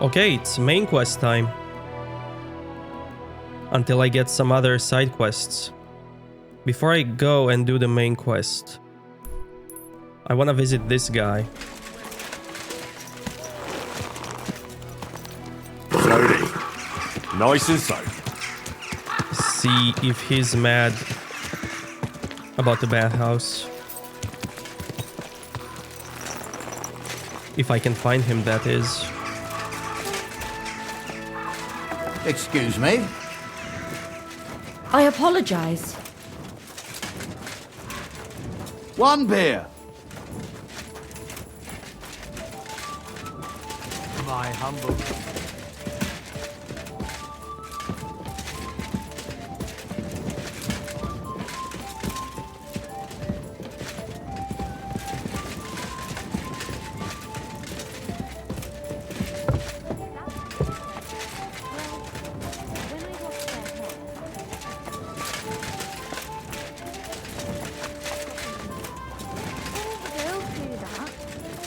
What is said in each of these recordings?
Okay, it's main quest time. Until I get some other side quests. Before I go and do the main quest, I want to visit this guy. Slowly. Nice and slow. See if he's mad about the bathhouse. If I can find him, that is. Excuse me? I apologize. One beer. My humble.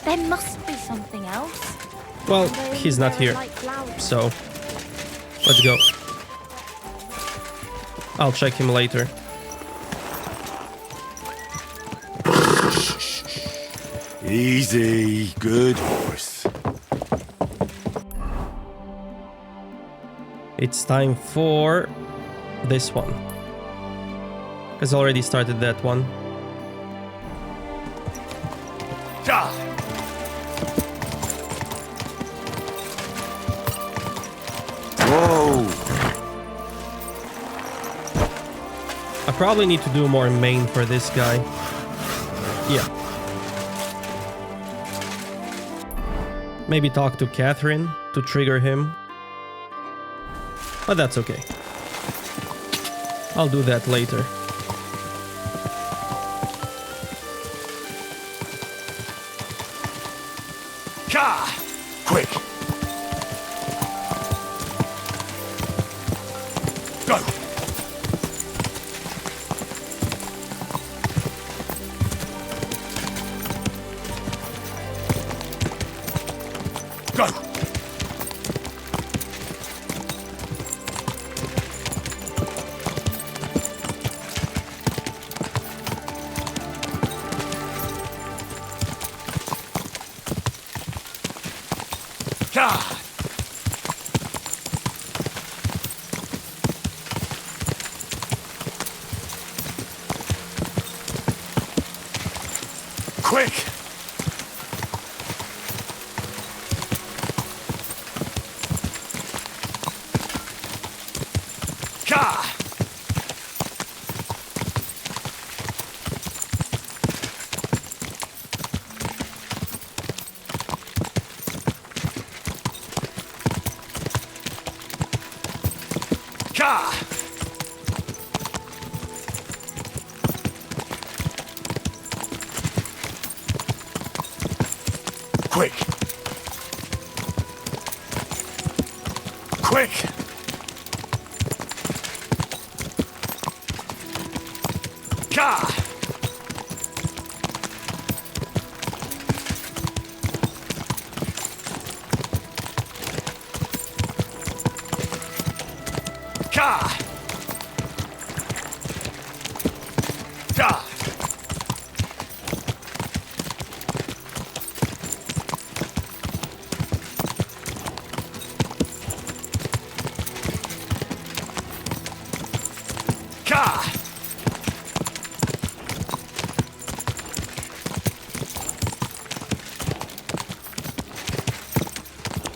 There must be something else. Well, he's not here, so let's go. I'll check him later. Easy. Good horse. It's time for this one. Because I already started that one. Ja. Whoa. I probably need to do more main for this guy. Yeah. Maybe talk to Catherine to trigger him. But that's okay. I'll do that later. Ja. Quick. Go. Go. Ja. Quick. Ja. Ja. Quick. Quick. Ja. Ja. Ja. Ja.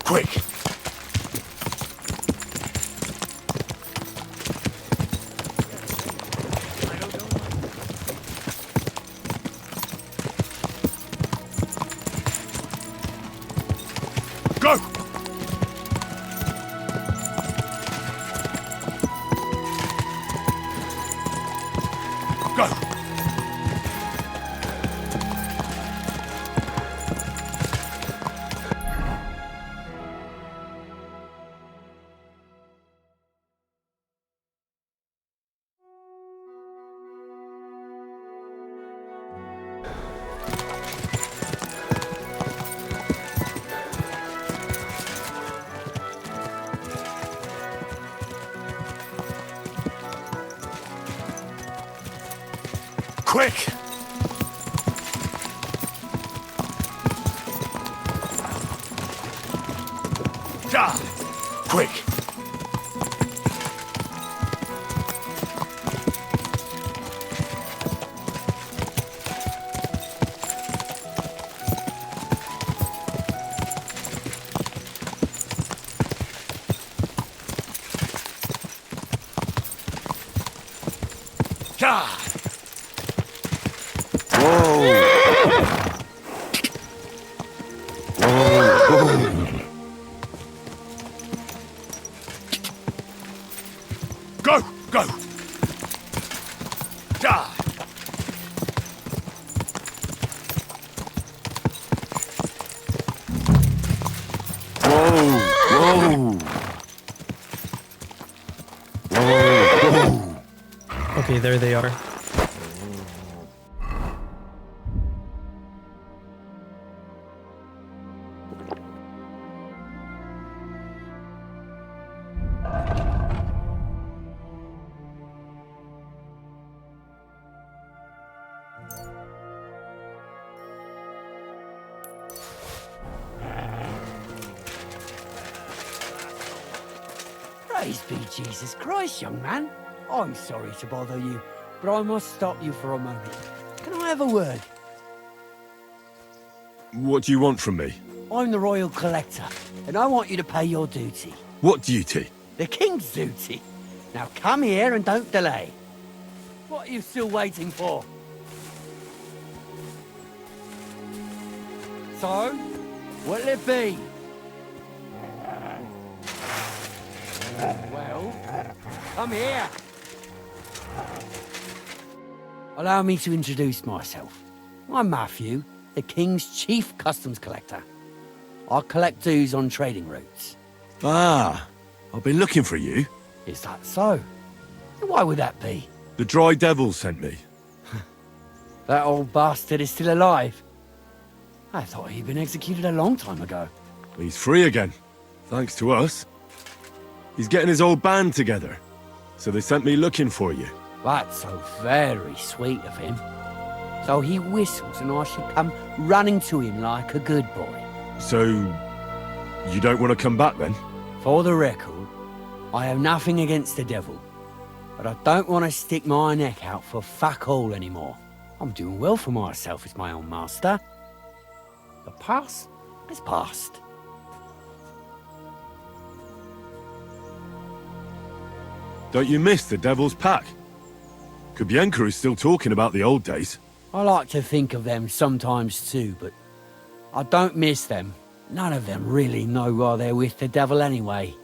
Quick. Go. Go. quick! Die! Quick! Die! Go! Go! Die! Okay, there they are. Praise be Jesus Christ, young man. I'm sorry to bother you, but I must stop you for a moment. Can I have a word? What do you want from me? I'm the Royal Collector, and I want you to pay your duty. What duty? The King's duty. Now come here and don't delay. What are you still waiting for? So, what'll it be? Well, come here. Allow me to introduce myself. I'm Matthew, the King's Chief Customs Collector. I collect dues on trading routes. Ah, I've been looking for you. Is that so? Why would that be? The Dry Devil sent me. That old bastard is still alive. I thought he'd been executed a long time ago. He's free again, thanks to us. He's getting his old band together, so they sent me looking for you. That's so very sweet of him. So he whistles and I should come running to him like a good boy. So, you don't want to come back then? For the record, I have nothing against the devil, but I don't want to stick my neck out for fuck all anymore. I'm doing well for myself as my own master. The past is past. Don't you miss the Devil's Pack? Kubienka is still talking about the old days. I like to think of them sometimes too, but I don't miss them. None of them really know why they're with the devil anyway.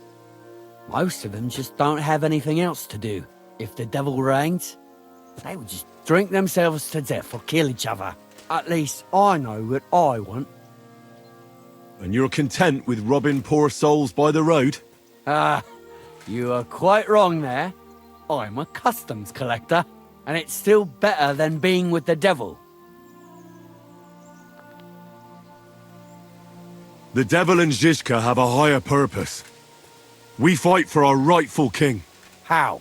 Most of them just don't have anything else to do. If the devil reigned, they would just drink themselves to death or kill each other. At least I know what I want. And you're content with robbing poor souls by the road? Ah, you are quite wrong there. I'm a customs collector, and it's still better than being with the devil. The Devil and Zizka have a higher purpose. We fight for our rightful king. How?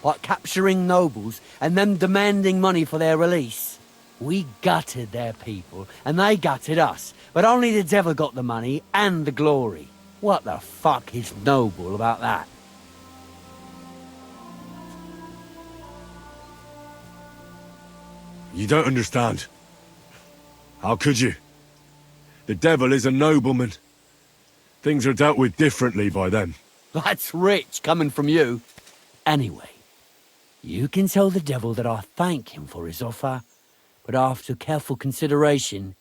Like capturing nobles and them demanding money for their release? We gutted their people, and they gutted us, but only the devil got the money and the glory. What the fuck is noble about that? You don't understand. How could you? The devil is a nobleman. Things are dealt with differently by them. That's rich coming from you. Anyway, you can tell the devil that I thank him for his offer, but after careful consideration,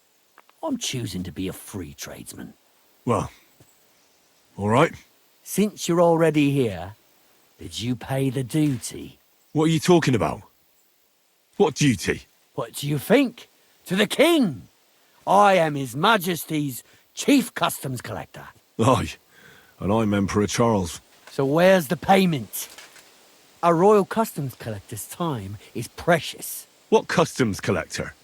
I'm choosing to be a free tradesman. Well, all right. Since you're already here, did you pay the duty? What are you talking about? What duty? What do you think? To the king! I am His Majesty's Chief Customs Collector. Aye, and I'm Emperor Charles. So where's the payment? A royal customs collector's time is precious. What customs collector?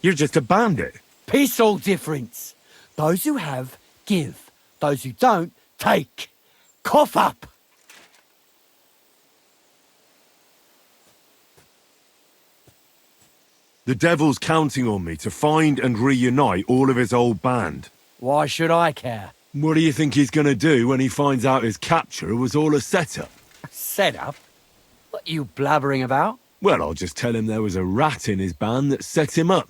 You're just a bandit. Peace all difference. Those who have, give. Those who don't, take. Cough up! The devil's counting on me to find and reunite all of his old band. Why should I care? What do you think he's gonna do when he finds out his capture was all a setup? Set up? What you blabbering about? Well, I'll just tell him there was a rat in his band that set him up.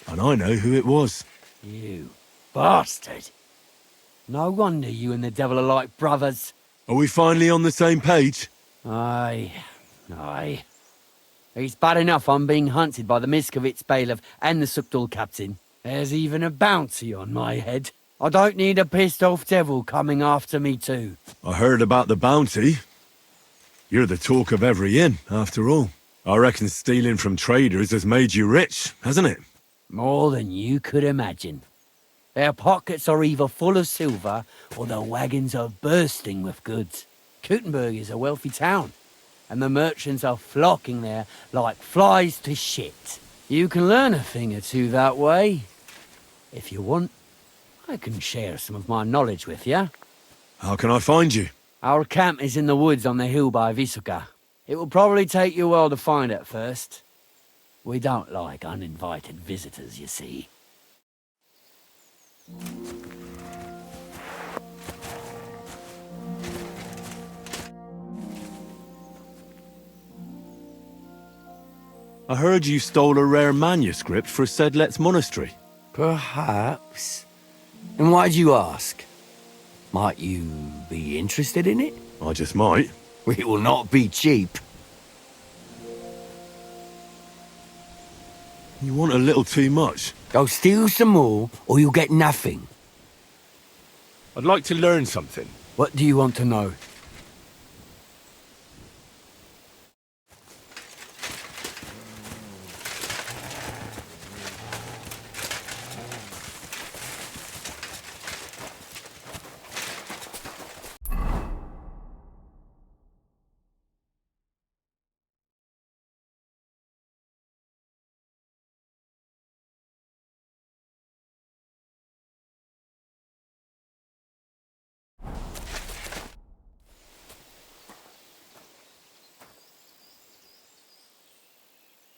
And I know who it was. You bastard. No wonder you and the devil are like brothers. Are we finally on the same page? Aye. It's bad enough I'm being hunted by the Miskovitz bailiff and the Sukdul captain. There's even a bounty on my head. I don't need a pissed-off devil coming after me too. I heard about the bounty. You're the talk of every inn, after all. I reckon stealing from traders has made you rich, hasn't it? More than you could imagine. Their pockets are either full of silver or their wagons are bursting with goods. Kuttenberg is a wealthy town, and the merchants are flocking there like flies to shit. You can learn a thing or two that way. If you want, I can share some of my knowledge with you. How can I find you? Our camp is in the woods on the hill by Visuka. It will probably take you a while to find it first. We don't like uninvited visitors, you see. I heard you stole a rare manuscript for Sedlet's monastery. Perhaps. And why'd you ask? Might you be interested in it? I just might. It will not be cheap. You want a little too much. Go steal some more, or you'll get nothing. I'd like to learn something. What do you want to know?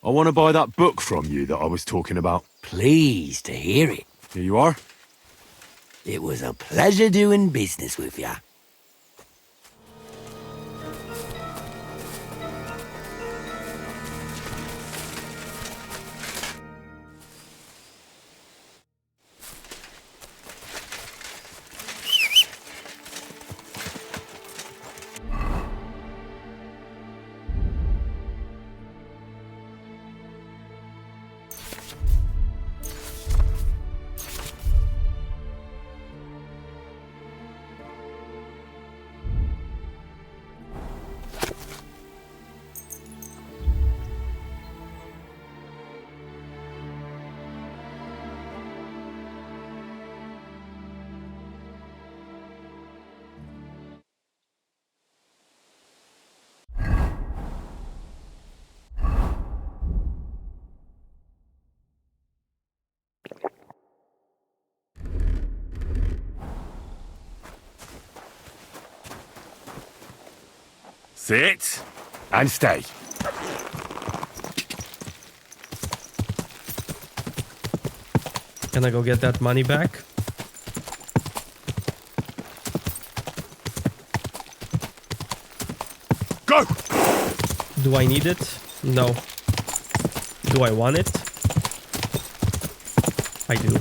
I want to buy that book from you that I was talking about. Pleased to hear it. Here you are. It was a pleasure doing business with you. Sit and stay. Can I go get that money back? Go! Do I need it? No. Do I want it? I do.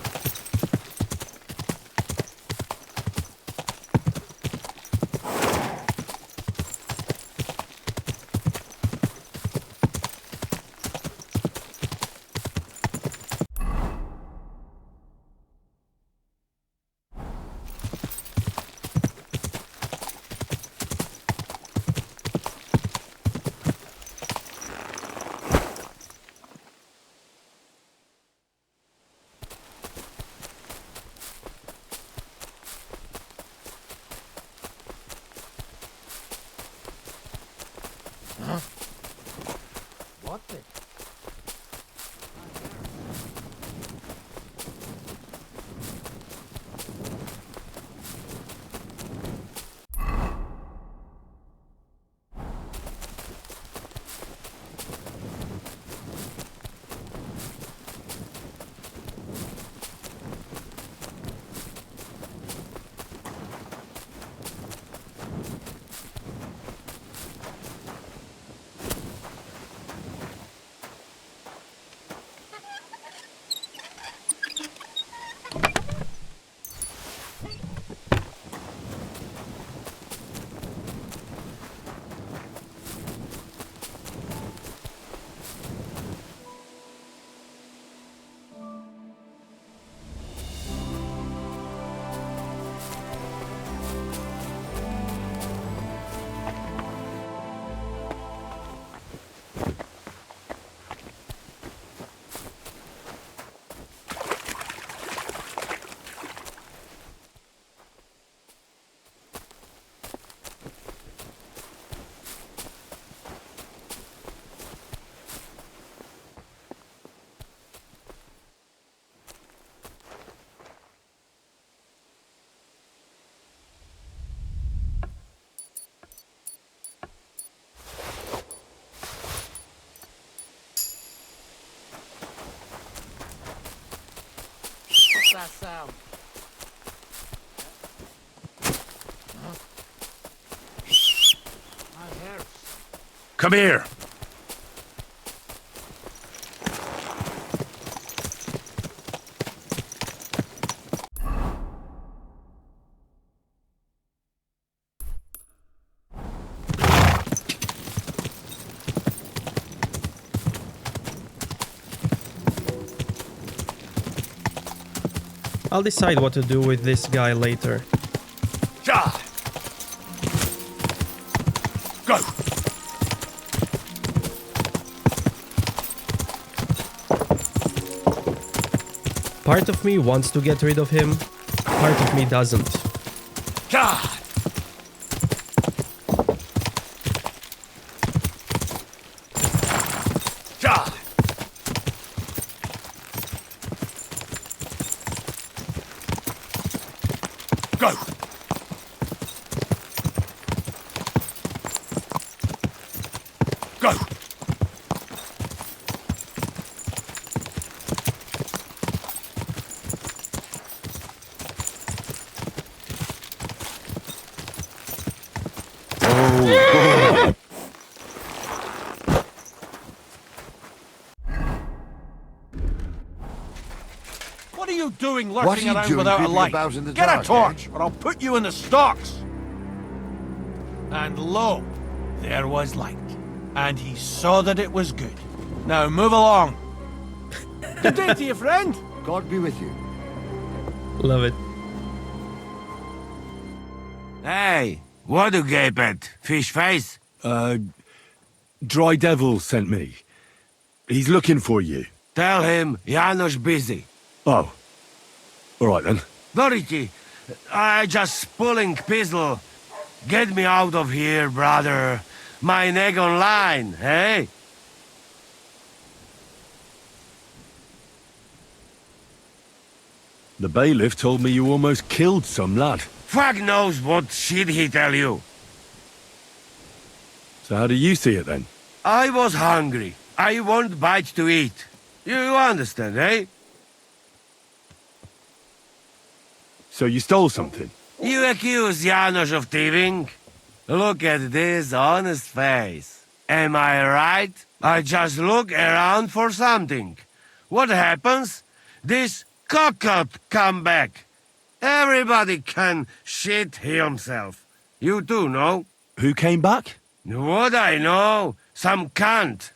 that sound? Come here. I'll decide what to do with this guy later. Ja! Go! Part of me wants to get rid of him, part of me doesn't. Ja! Ja! Go! Go! What are you doing What lurking are you around doing without a creeping light? about in the Get dark, a torch, eh? or I'll put you in the stocks. And lo, there was light. And he saw that it was good. Now move along. Good day to you, friend. God be with you. Love it. Hey, what do you gape at? Fish face? Dry Devil sent me. He's looking for you. Tell him Janosh busy. Oh. All right then. Dorothy, I just pulling pistol. Get me out of here, brother. My neck on line, hey? The bailiff told me you almost killed some lad. Fuck knows what shit he tell you. So how do you see it then? I was hungry. I want bite to eat. You understand, eh? So you stole something? You accuse Janosh of thieving? Look at this honest face. Am I right? I just look around for something. What happens? This cockot come back. Everybody can shit himself. You too, no? Who came back? What I know? Some cunt.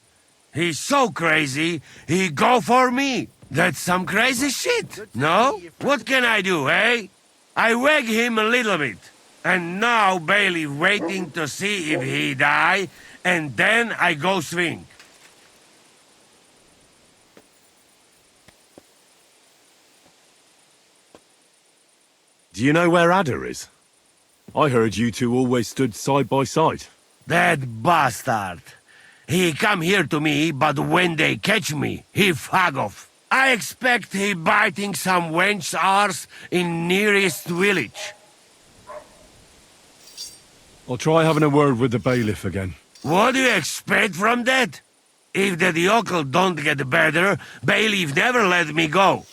He's so crazy, he go for me. That's some crazy shit, no? What can I do, eh? I wag him a little bit. And now bailiff waiting to see if he die, and then I go swing. Do you know where Ada is? I heard you two always stood side by side. That bastard. He come here to me, but when they catch me, he fuck off. I expect he biting some wench's arse in nearest village. I'll try having a word with the bailiff again. What do you expect from that? If the yokel don't get better, bailiff never let me go.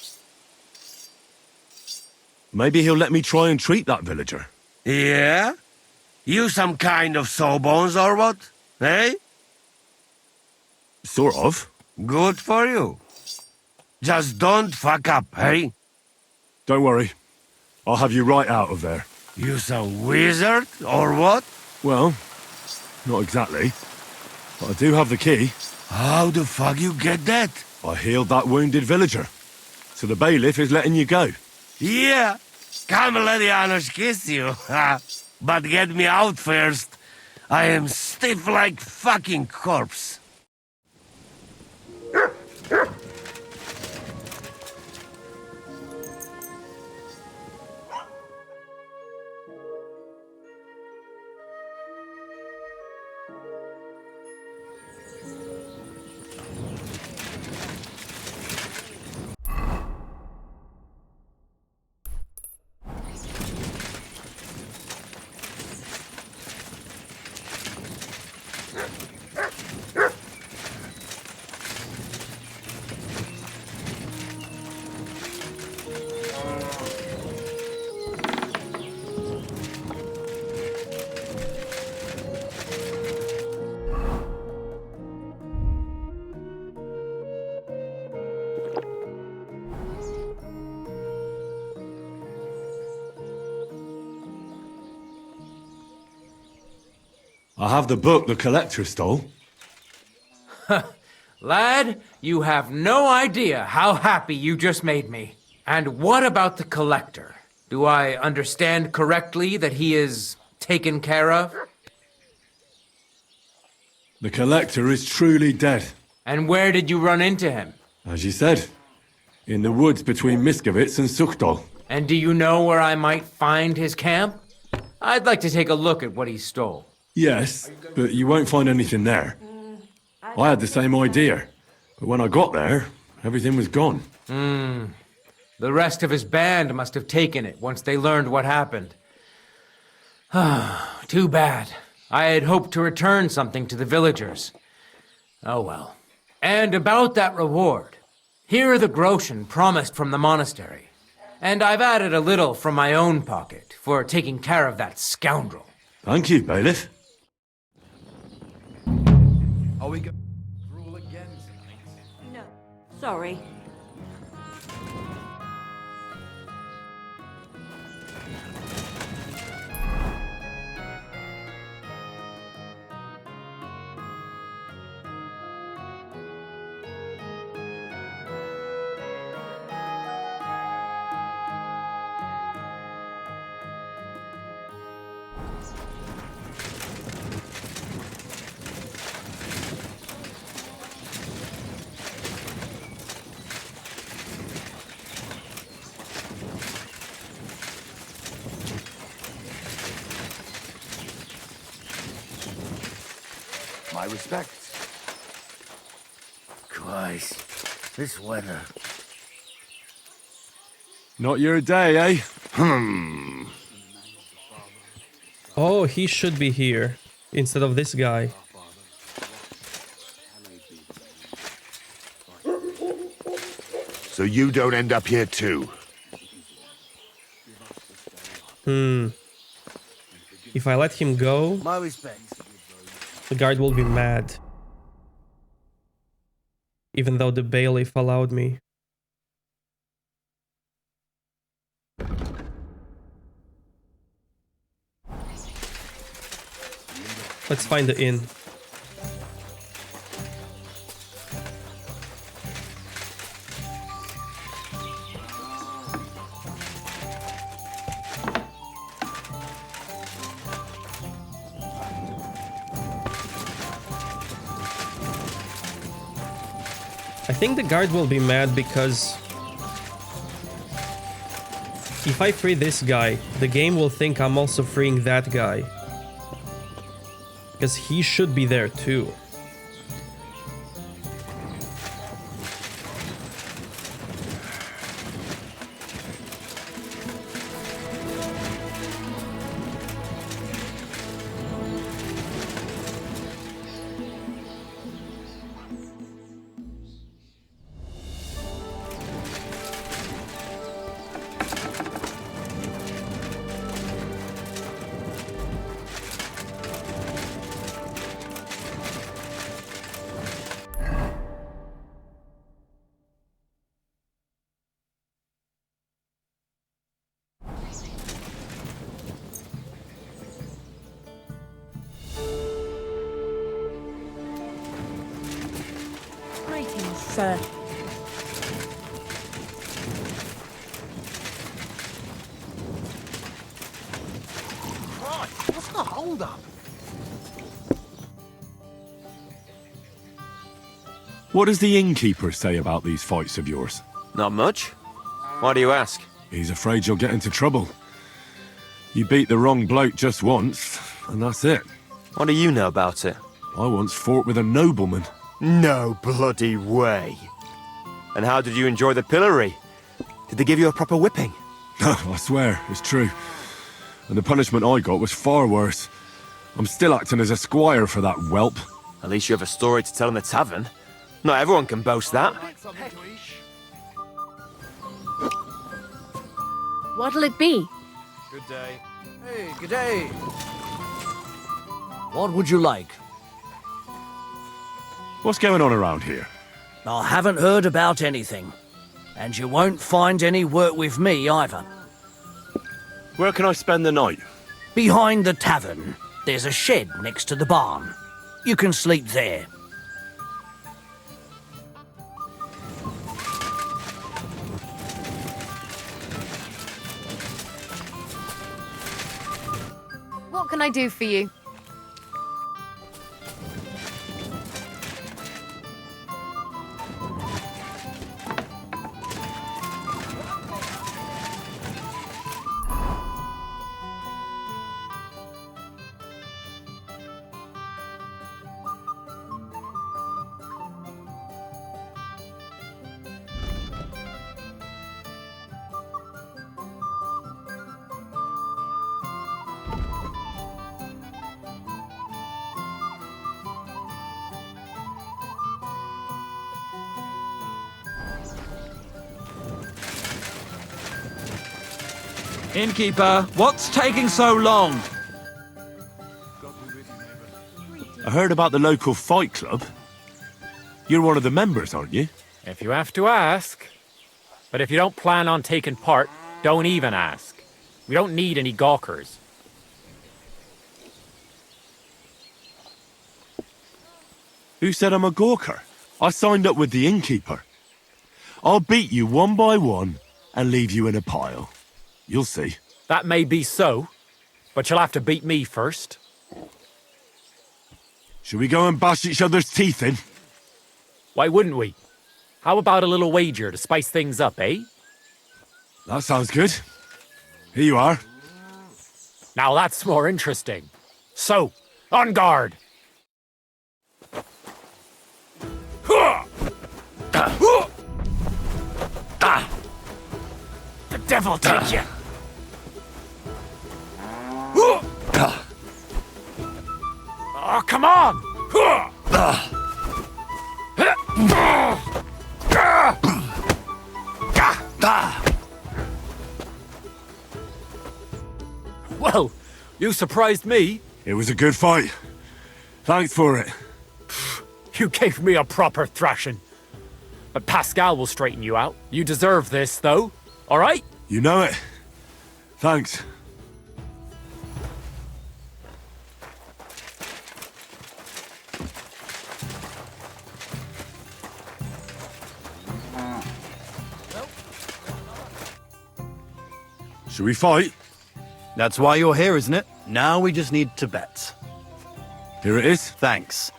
Maybe he'll let me try and treat that villager. Yeah? You some kind of sawbones or what? Eh? Sort of. Good for you. Just don't fuck up, eh? Don't worry. I'll have you right out of there. You some wizard or what? Well, not exactly. But I do have the key. How the fuck you get that? I healed that wounded villager. So the bailiff is letting you go. Yeah. Come let Janosh kiss you. But get me out first. I am stiff like fucking corpse. I have the book the collector stole. Lad, you have no idea how happy you just made me. And what about the collector? Do I understand correctly that he is taken care of? The collector is truly dead. And where did you run into him? As you said, in the woods between Miskovitz and Sukdal. And do you know where I might find his camp? I'd like to take a look at what he stole. Yes, but you won't find anything there. I had the same idea, but when I got there, everything was gone. The rest of his band must have taken it once they learned what happened. Too bad. I had hoped to return something to the villagers. Oh well. And about that reward. Here are the groschen promised from the monastery. And I've added a little from my own pocket for taking care of that scoundrel. Thank you, bailiff. Are we going to rule again? No. Sorry. My respects. Christ, this weather. Not your day, eh? Oh, he should be here instead of this guy. So you don't end up here too. If I let him go, My respects. the guard will be mad. Even though the bailiff allowed me. Let's find the inn. I think the guard will be mad because if I free this guy, the game will think I'm also freeing that guy. Because he should be there too. Greetings, sir. Right, what's the hold up? What does the innkeeper say about these fights of yours? Not much. Why do you ask? He's afraid you'll get into trouble. You beat the wrong bloke just once, and that's it. What do you know about it? I once fought with a nobleman. No bloody way. And how did you enjoy the pillory? Did they give you a proper whipping? I swear, it's true. And the punishment I got was far worse. I'm still acting as a squire for that whelp. At least you have a story to tell in the tavern. Not everyone can boast that. What'll it be? Good day. Hey, good day. What would you like? What's going on around here? I haven't heard about anything. And you won't find any work with me either. Where can I spend the night? Behind the tavern. There's a shed next to the barn. You can sleep there. What can I do for you? Innkeeper, what's taking so long? I heard about the local fight club. You're one of the members, aren't you? If you have to ask. But if you don't plan on taking part, don't even ask. We don't need any gawkers. Who said I'm a gawker? I signed up with the innkeeper. I'll beat you one by one and leave you in a pile. You'll see. That may be so, but you'll have to beat me first. Should we go and bash each other's teeth in? Why wouldn't we? How about a little wager to spice things up, eh? That sounds good. Here you are. Now that's more interesting. So, on guard! The devil take you! Oh, come on! Well, you surprised me. It was a good fight. Thanks for it. You gave me a proper thrashing. But Pascal will straighten you out. You deserve this, though. All right? You know it. Thanks. Should we fight? That's why you're here, isn't it? Now we just need to bet. Here it is. Thanks.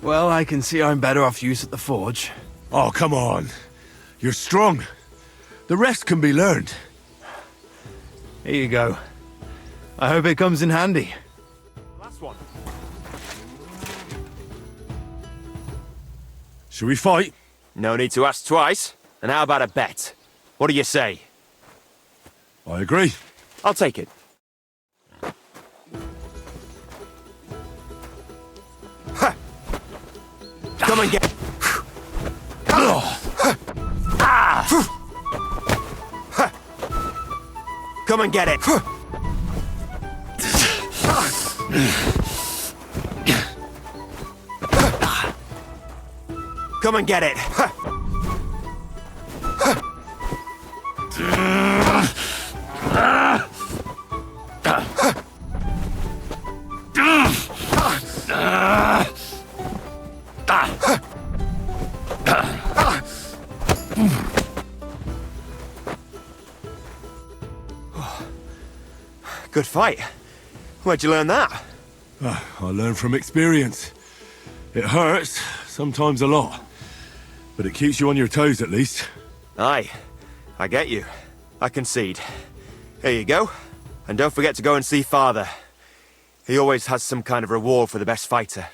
Well, I can see I'm better off use at the forge. Oh, come on. You're strong. The rest can be learned. Here you go. I hope it comes in handy. Last one. Should we fight? No need to ask twice. And how about a bet? What do you say? I agree. I'll take it. Ha! Come and get... Come and get it. Come and get it. Good fight. Where'd you learn that? I learn from experience. It hurts, sometimes a lot. But it keeps you on your toes at least. Aye, I get you. I concede. Here you go. And don't forget to go and see Father. He always has some kind of reward for the best fighter.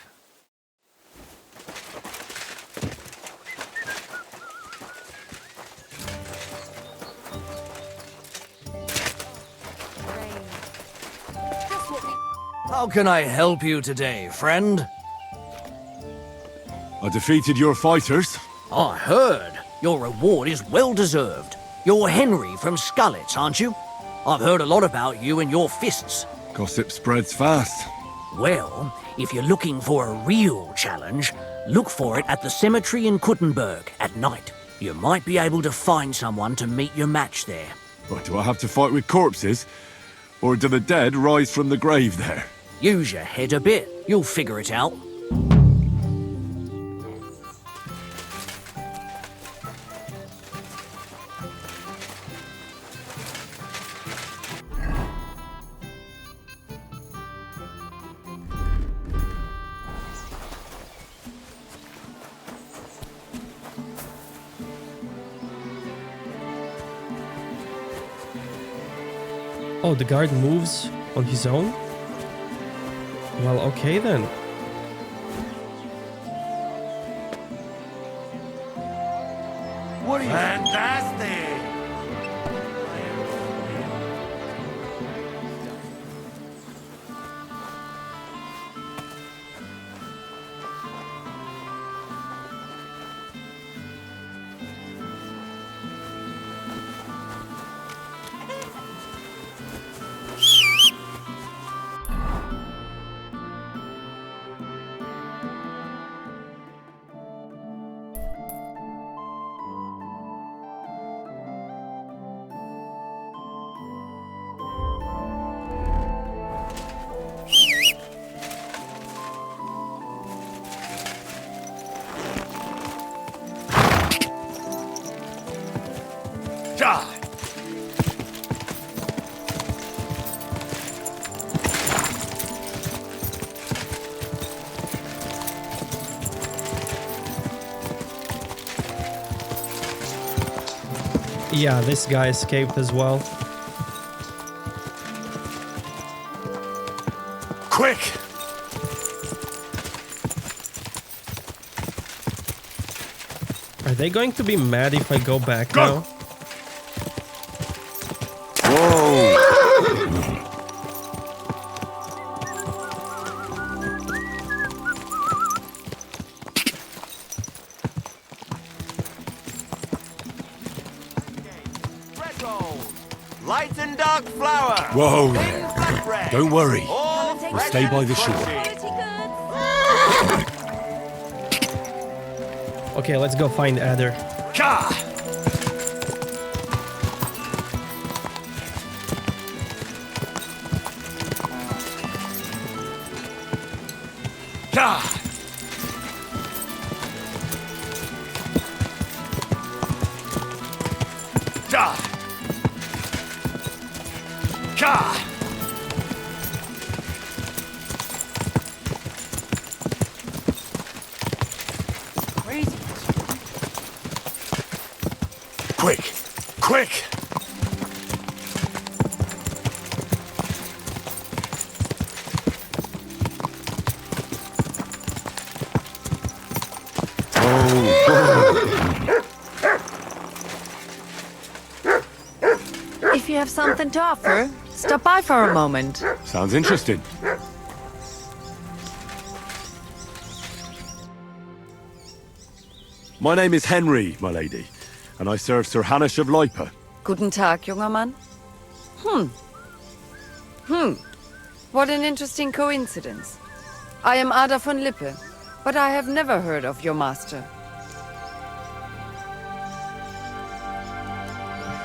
How can I help you today, friend? I defeated your fighters. I heard. Your reward is well deserved. You're Henry from Scullets, aren't you? I've heard a lot about you and your fists. Gossip spreads fast. Well, if you're looking for a real challenge, look for it at the cemetery in Kuttenberg at night. You might be able to find someone to meet your match there. What, do I have to fight with corpses? Or do the dead rise from the grave there? Use your head a bit. You'll figure it out. Oh, the guard moves on his own? Well, okay then. What are you... Fantastic! Yeah, this guy escaped as well. Quick! Are they going to be mad if I go back now? Whoa! Light and dark flour. Whoa there. Don't worry. We'll stay by the shore. Okay, let's go find Adder. Ka! Ka! Ka! Ka! Quick! Quick! If you have something to offer, stop by for a moment. Sounds interesting. My name is Henry, my lady, and I serve Sir Janosh of Lipa. Guten Tag, junger Mann. What an interesting coincidence. I am Ada von Lippe, but I have never heard of your master.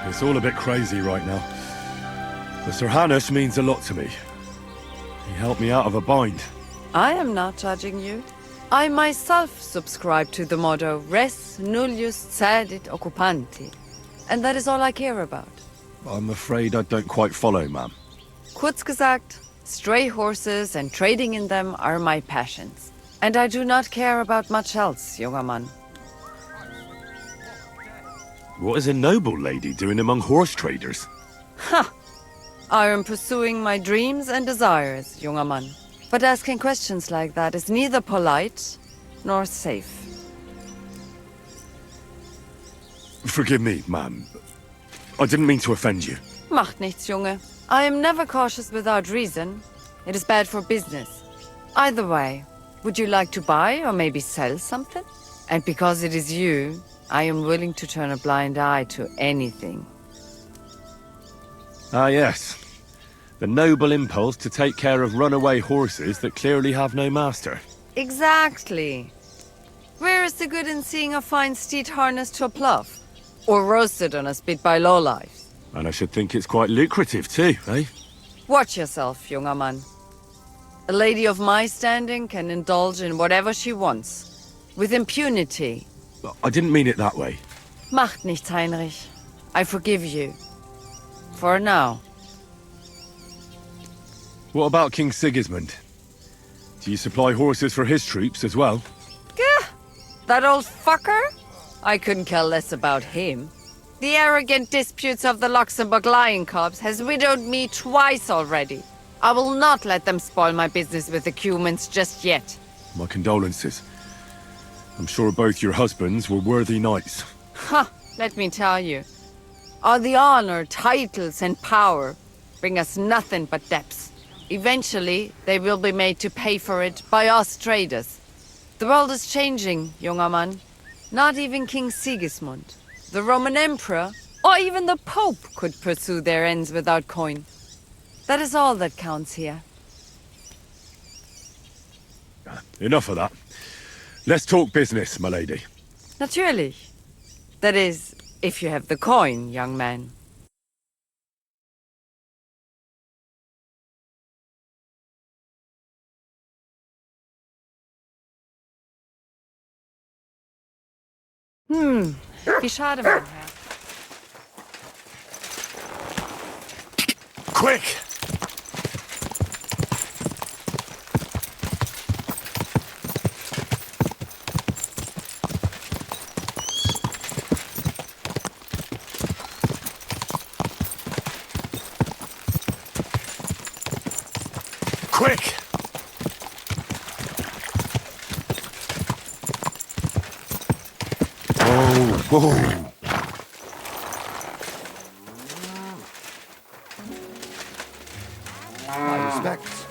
It's all a bit crazy right now. But Sir Janosh means a lot to me. He helped me out of a bind. I am not judging you. I myself subscribe to the motto Res nullius cedit occupanti. And that is all I care about. I'm afraid I don't quite follow, ma'am. Kurz gesagt, stray horses and trading in them are my passions. And I do not care about much else, junger Mann. What is a noble lady doing among horse traders? Ha! I am pursuing my dreams and desires, junger Mann. But asking questions like that is neither polite nor safe. Forgive me, ma'am. I didn't mean to offend you. Macht nichts, Junge. I am never cautious without reason. It is bad for business. Either way, would you like to buy or maybe sell something? And because it is you, I am willing to turn a blind eye to anything. Ah, yes. The noble impulse to take care of runaway horses that clearly have no master. Exactly. Where is the good in seeing a fine steed harnessed to a plough? Or roasted on a spit by lowlifes? And I should think it's quite lucrative too, eh? Watch yourself, junger Mann. A lady of my standing can indulge in whatever she wants. With impunity. I didn't mean it that way. Macht nichts, Heinrich. I forgive you. For now. What about King Sigismund? Do you supply horses for his troops as well? Gah! That old fucker? I couldn't care less about him. The arrogant disputes of the Luxembourg Lion Cubs has widowed me twice already. I will not let them spoil my business with the Cumans just yet. My condolences. I'm sure both your husbands were worthy knights. Ha! Let me tell you. All the honor, titles, and power bring us nothing but debts. Eventually, they will be made to pay for it by us traders. The world is changing, junger Mann. Not even King Sigismund, the Roman Emperor, or even the Pope could pursue their ends without coin. That is all that counts here. Enough of that. Let's talk business, my lady. Natürlich. That is, if you have the coin, young man. Wie schade, mein Herr. Quick! Quick! Oh. My respects.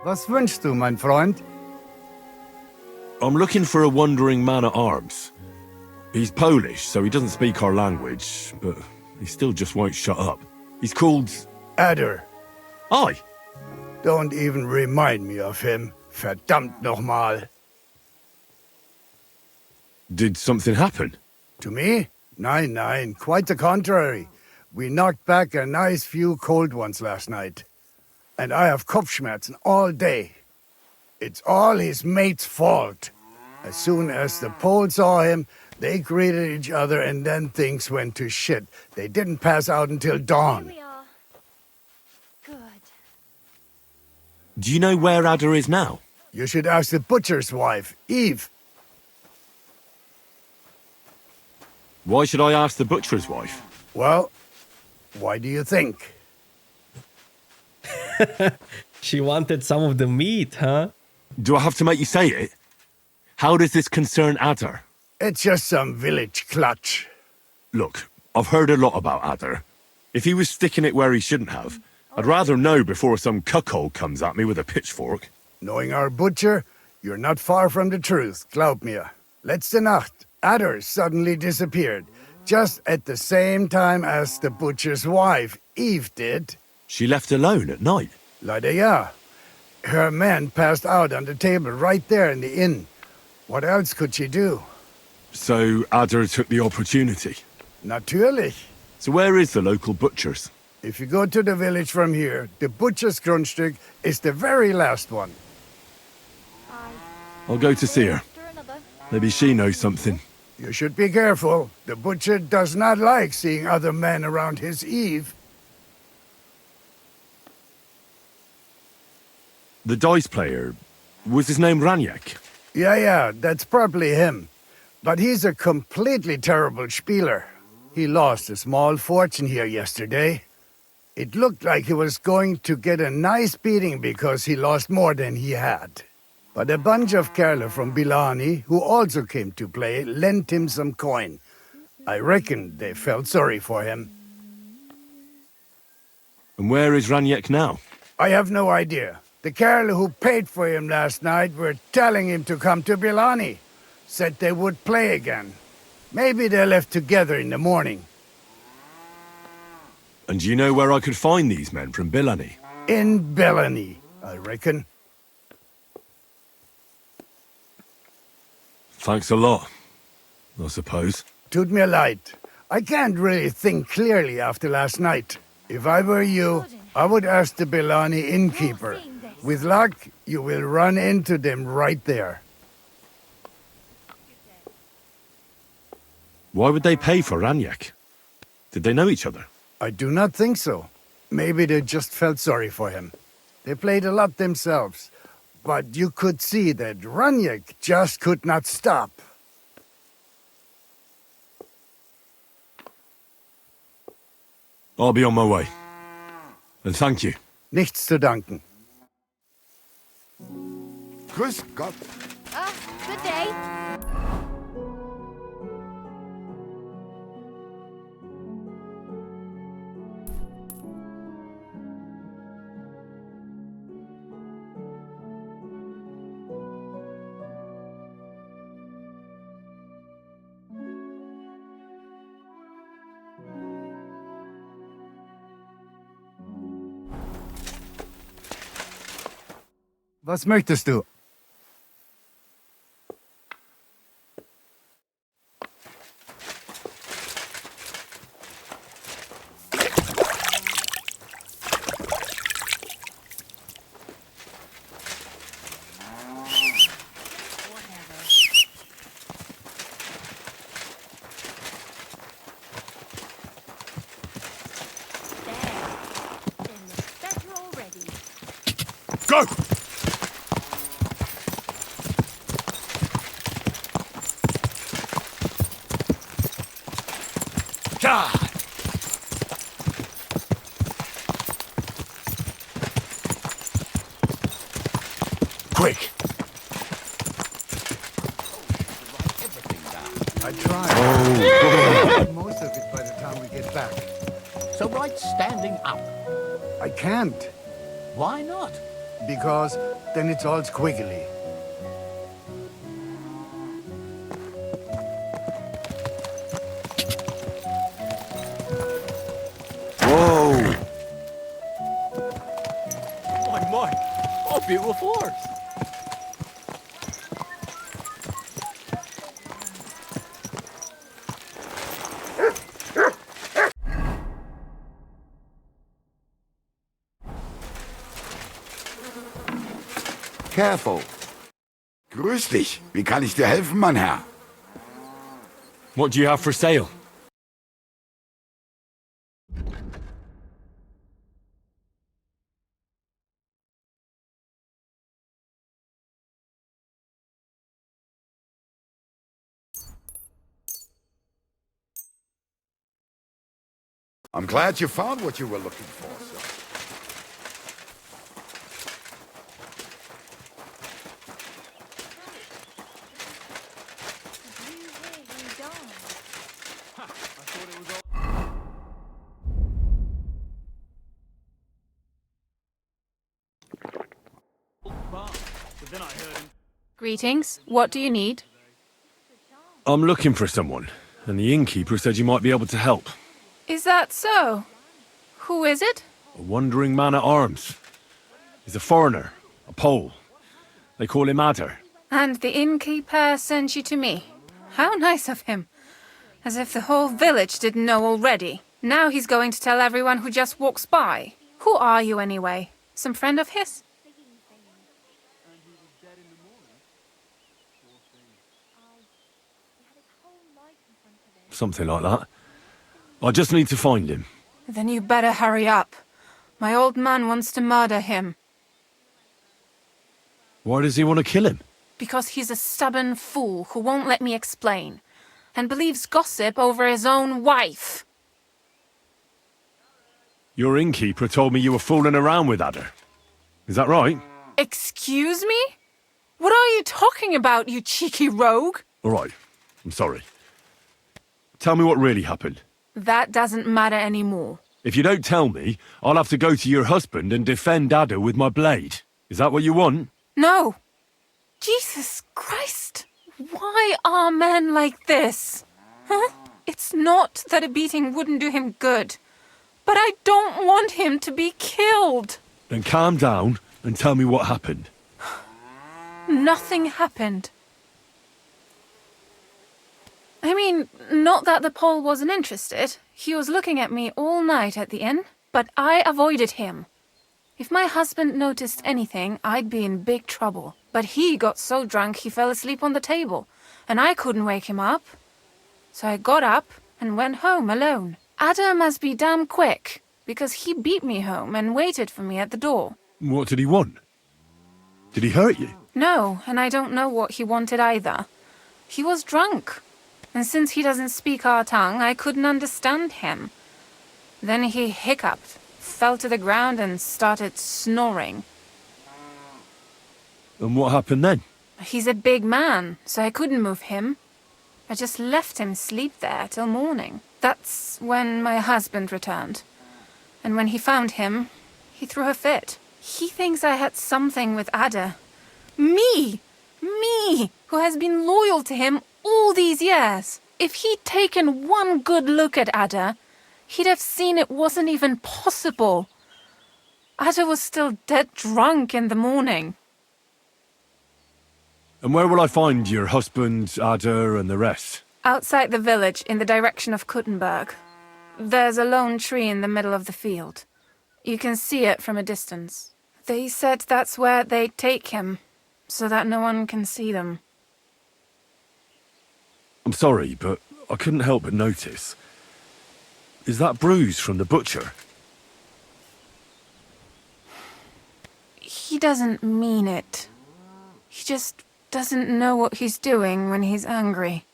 Was wünschst du, mein Freund? I'm looking for a wandering man-at-arms. He's Polish, so he doesn't speak our language, but he still just won't shut up. He's called... Adder. Aye. Don't even remind me of him. Verdammt nochmal. Did something happen? To me? Nein, nein, quite the contrary. We knocked back a nice few cold ones last night. And I have Kopfschmerzen all day. It's all his mate's fault. As soon as the Poles saw him, they greeted each other and then things went to shit. They didn't pass out until dawn. Do you know where Adder is now? You should ask the butcher's wife, Eve. Why should I ask the butcher's wife? Well, why do you think? She wanted some of the meat, huh? Do I have to make you say it? How does this concern Adder? It's just some village clutch. Look, I've heard a lot about Adder. If he was sticking it where he shouldn't have, I'd rather know before some cuckold comes at me with a pitchfork. Knowing our butcher, you're not far from the truth, glaub mir. Letzte Nacht, Adder suddenly disappeared, just at the same time as the butcher's wife, Eve, did. She left alone at night? Leider ja. Her man passed out on the table right there in the inn. What else could she do? So Adder took the opportunity? Natürlich. So where is the local butcher's? If you go to the village from here, the butcher's Grundstück is the very last one. I'll go to see her. Maybe she knows something. You should be careful. The butcher does not like seeing other men around his Eve. The dice player, was his name Raniak? Yeah, that's probably him. But he's a completely terrible spieler. He lost a small fortune here yesterday. It looked like he was going to get a nice beating because he lost more than he had. But a bunch of Kerle from Bilani, who also came to play, lent him some coin. I reckon they felt sorry for him. And where is Raniak now? I have no idea. The Kerle who paid for him last night were telling him to come to Bilani. Said they would play again. Maybe they left together in the morning. And do you know where I could find these men from Billany? In Bellany, I reckon. Thanks a lot, I suppose. Toot me a light. I can't really think clearly after last night. If I were you, I would ask the Bellany innkeeper. With luck, you will run into them right there. Why would they pay for Raniak? Did they know each other? I do not think so. Maybe they just felt sorry for him. They played a lot themselves, but you could see that Raniak just could not stop. I'll be on my way. And thank you. Nichts zu danken. Grüß Gott. Good day. Was möchtest du? Go! God! Quick! I tried. Most of it by the time we get back. So write standing up. I can't. Why not? Because then it's all squiggly. Whoa! My, oh, beautiful horse. Careful. Grüß dich. Wie kann ich dir helfen, mein Herr? What do you have for sale? I'm glad you found what you were looking for, sir. Greetings. What do you need? I'm looking for someone, and the innkeeper said you might be able to help. Is that so? Who is it? A wandering man-at-arms. He's a foreigner, a Pole. They call him Adder. And the innkeeper sent you to me. How nice of him. As if the whole village didn't know already. Now he's going to tell everyone who just walks by. Who are you anyway? Some friend of his? Something like that. I just need to find him. Then you better hurry up. My old man wants to murder him. Why does he want to kill him? Because he's a stubborn fool who won't let me explain. And believes gossip over his own wife. Your innkeeper told me you were fooling around with Adder. Is that right? Excuse me? What are you talking about, you cheeky rogue? All right. I'm sorry. Tell me what really happened. That doesn't matter anymore. If you don't tell me, I'll have to go to your husband and defend Adder with my blade. Is that what you want? No. Jesus Christ. Why are men like this? Huh? It's not that a beating wouldn't do him good, but I don't want him to be killed. Then calm down and tell me what happened. Nothing happened. I mean, not that the Pole wasn't interested. He was looking at me all night at the inn, but I avoided him. If my husband noticed anything, I'd be in big trouble. But he got so drunk he fell asleep on the table, and I couldn't wake him up. So I got up and went home alone. Ada must be damn quick, because he beat me home and waited for me at the door. What did he want? Did he hurt you? No, and I don't know what he wanted either. He was drunk, and since he doesn't speak our tongue, I couldn't understand him. Then he hiccuped, fell to the ground and started snoring. And what happened then? He's a big man, so I couldn't move him. I just left him sleep there till morning. That's when my husband returned. And when he found him, he threw a fit. He thinks I had something with Ada. Me! Me! Who has been loyal to him all these years. If he'd taken one good look at Ada, he'd have seen it wasn't even possible. Ada was still dead drunk in the morning. And where will I find your husband, Ada, and the rest? Outside the village, in the direction of Kuttenberg. There's a lone tree in the middle of the field. You can see it from a distance. They said that's where they'd take him, so that no one can see them. I'm sorry, but I couldn't help but notice. Is that bruise from the butcher? He doesn't mean it. He just doesn't know what he's doing when he's angry.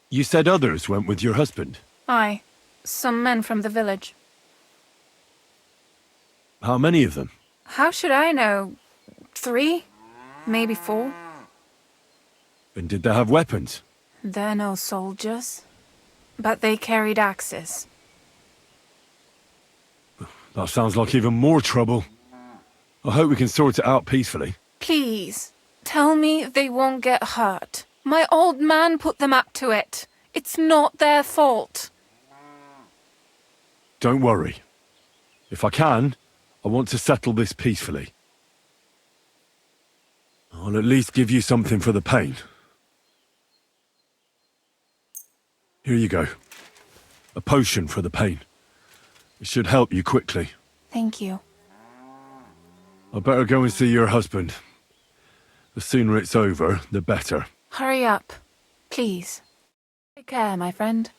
You said others went with your husband. Aye, some men from the village. How many of them? How should I know? 3? Maybe 4? And did they have weapons? They're no soldiers, but they carried axes. That sounds like even more trouble. I hope we can sort it out peacefully. Please, tell me they won't get hurt. My old man put them up to it. It's not their fault. Don't worry. If I can, I want to settle this peacefully. I'll at least give you something for the pain. Here you go. A potion for the pain. It should help you quickly. Thank you. I better go and see your husband. The sooner it's over, the better. Hurry up, please. Take care, my friend.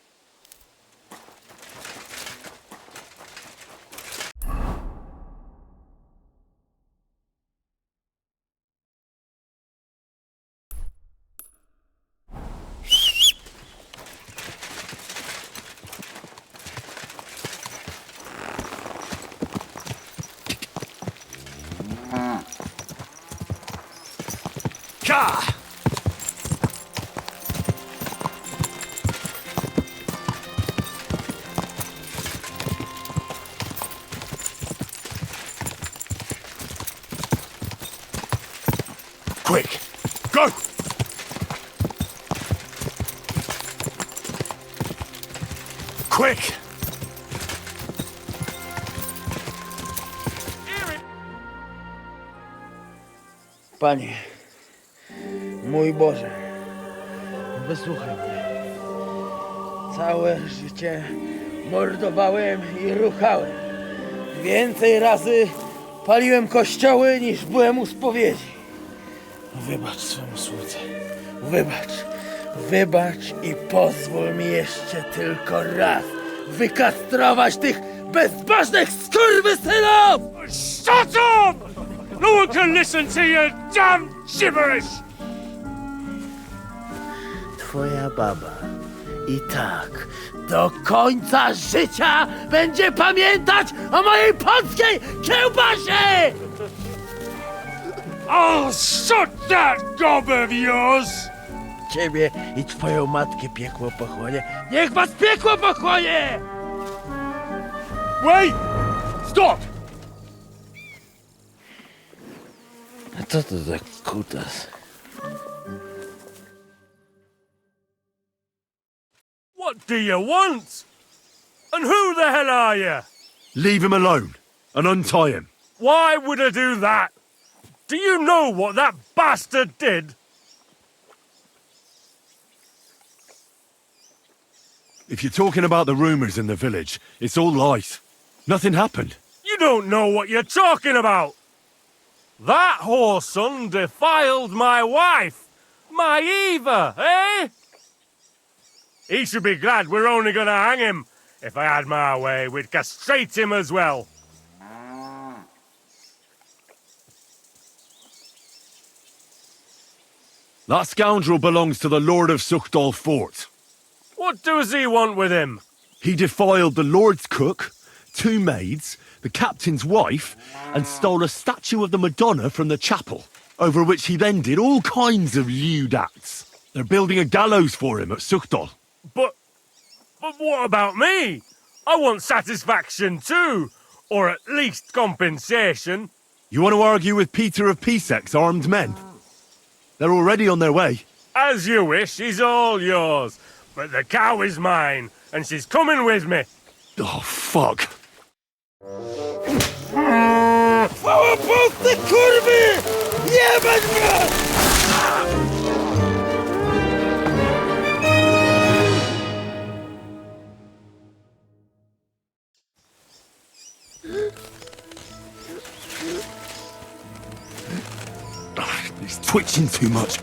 Quick! Go! Quick! Panie, mój Boże, wysłuchaj mnie. Całe życie mordowałem i ruchałem. Więcej razy paliłem kościoły niż byłem u spowiedzi. Wybacz swemu słudze. Wybacz i pozwól mi jeszcze tylko raz wykastrować tych bezbożnych skurwysynów! Shut up! No one can listen to your damn gibberish! Twoja baba i tak do końca życia będzie pamiętać o mojej polskiej kiełbasie! I'll shut that gob of yours! Ciebie i twoją matkę piekło pochłonie. Niech was piekło pochłonie! Wait! Stop! A co to za kutas? What do you want? And who the hell are you? Leave him alone and untie him. Why would I do that? Do you know what that bastard did? If you're talking about the rumours in the village, it's all lies. Nothing happened. You don't know what you're talking about. That whoreson defiled my wife, my Eva, eh? He should be glad we're only gonna hang him. If I had my way, we'd castrate him as well. That scoundrel belongs to the Lord of Suchdal Fort. What does he want with him? He defiled the Lord's cook, 2 maids, the captain's wife, and stole a statue of the Madonna from the chapel, over which he then did all kinds of lewd acts. They're building a gallows for him at Suchdal. But what about me? I want satisfaction too, or at least compensation. You want to argue with Peter of Peaceck's armed men? They're already on their way. As you wish, he's all yours. But the cow is mine, and she's coming with me. Oh, fuck. He's twitching too much.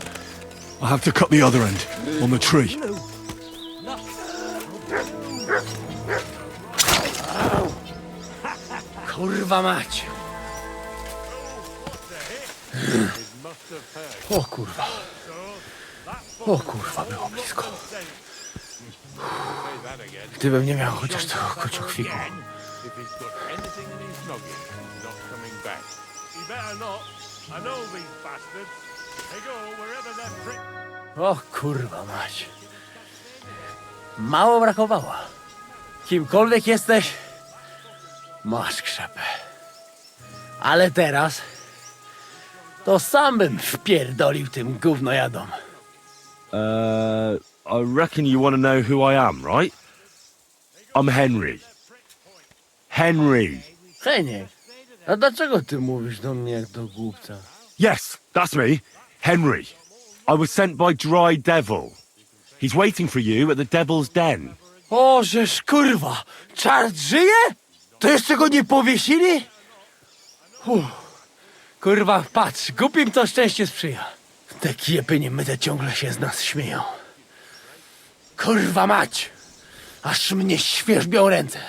I have to cut the other end, on the tree. Kurwa mać. O kurwa. O kurwa, było blisko. Gdybym nie miał chociaż tego kociokwiku. O kurwa mać. Mało brakowało. Kimkolwiek jesteś, masz krzepę. Ale teraz to sam bym wpierdolił tym gównojadom. I reckon you want to know who I am, right? I'm Henry. Henry. Heniek, a dlaczego ty mówisz do mnie jak do głupca? Yes, that's me. Henry. I was sent by Dry Devil. He's waiting for you at the Devil's Den. O, żeż kurwa, czart żyje? To jeszcze go nie powiesili? Kurwa, patrz, głupim to szczęście sprzyja. Te kiepy niemyte ciągle się z nas śmieją. Kurwa mać, aż mnie świerzbią ręce.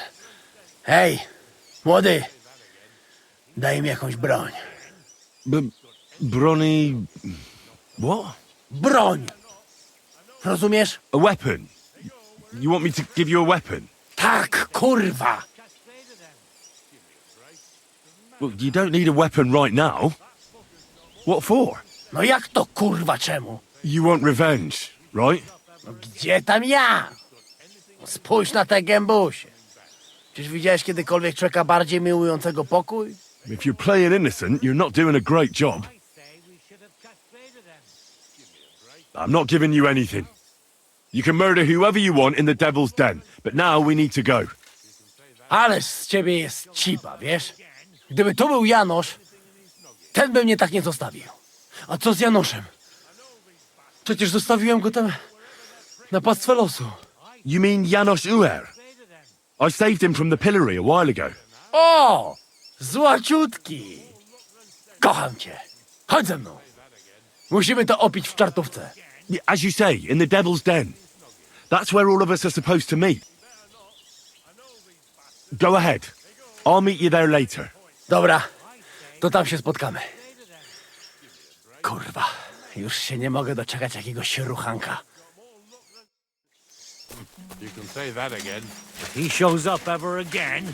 Hej, młody, daj mi jakąś broń. Brony... What? Broń! Rozumiesz? A weapon? You want me to give you a weapon? Tak, kurwa! Well, you don't need a weapon right now. What for? No jak to kurwa czemu? You want revenge, right? No gdzie tam ja? Spójrz na te gębusie. Czyż widziałeś kiedykolwiek człowieka bardziej miłującego pokój? If you're playing innocent, you're not doing a great job. I'm not giving you anything. You can murder whoever you want in the Devil's Den, but now we need to go. Ależ z ciebie jest cipa, wiesz? Gdyby to był Janosz, ten by mnie tak nie zostawił. A co z Janoszem? Przecież zostawiłem go tam na pastwę losu. You mean Janosh Uer? I saved him from the pillory a while ago. O! Złaciutki! Kocham cię. Chodź ze mną. Musimy to opić w czartówce. As you say, in the Devil's Den. That's where all of us are supposed to meet. Go ahead. I'll meet you there later. Dobra, to tam się spotkamy. Kurwa, już się nie mogę doczekać jakiegoś ruchanka. You can say that again. If he shows up ever again...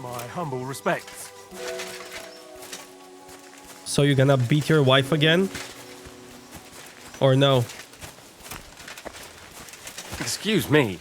My humble respects. So you're gonna beat your wife again? Or no? Excuse me.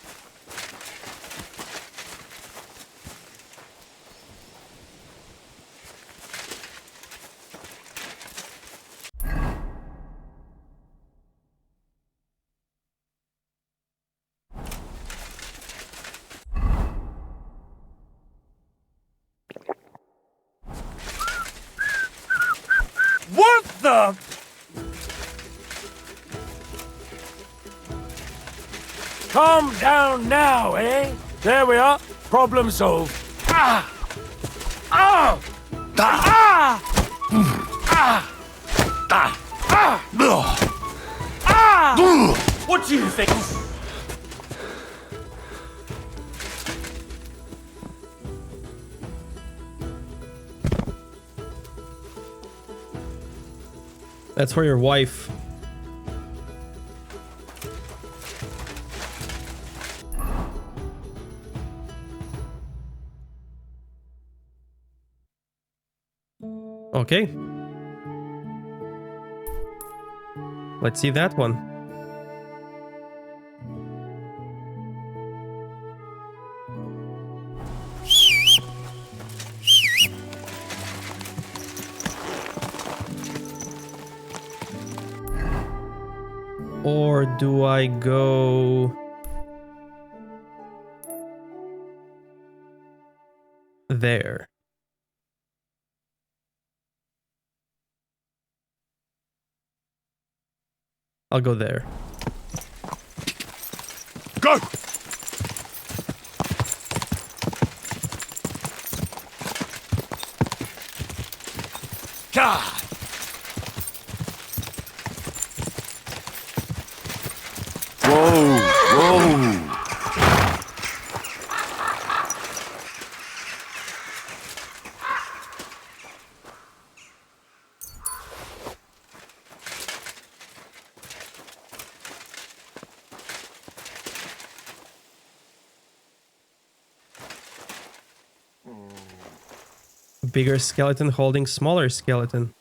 What the? Calm down now, eh? There we are. Problem solved. Ah! Ah! Ah! Ah! Ah! Ah! What do you think? That's for your wife. Okay. Let's see that one. Or do I go there? I'll go there. Go! God! Whoa! Whoa! Bigger skeleton holding smaller skeleton.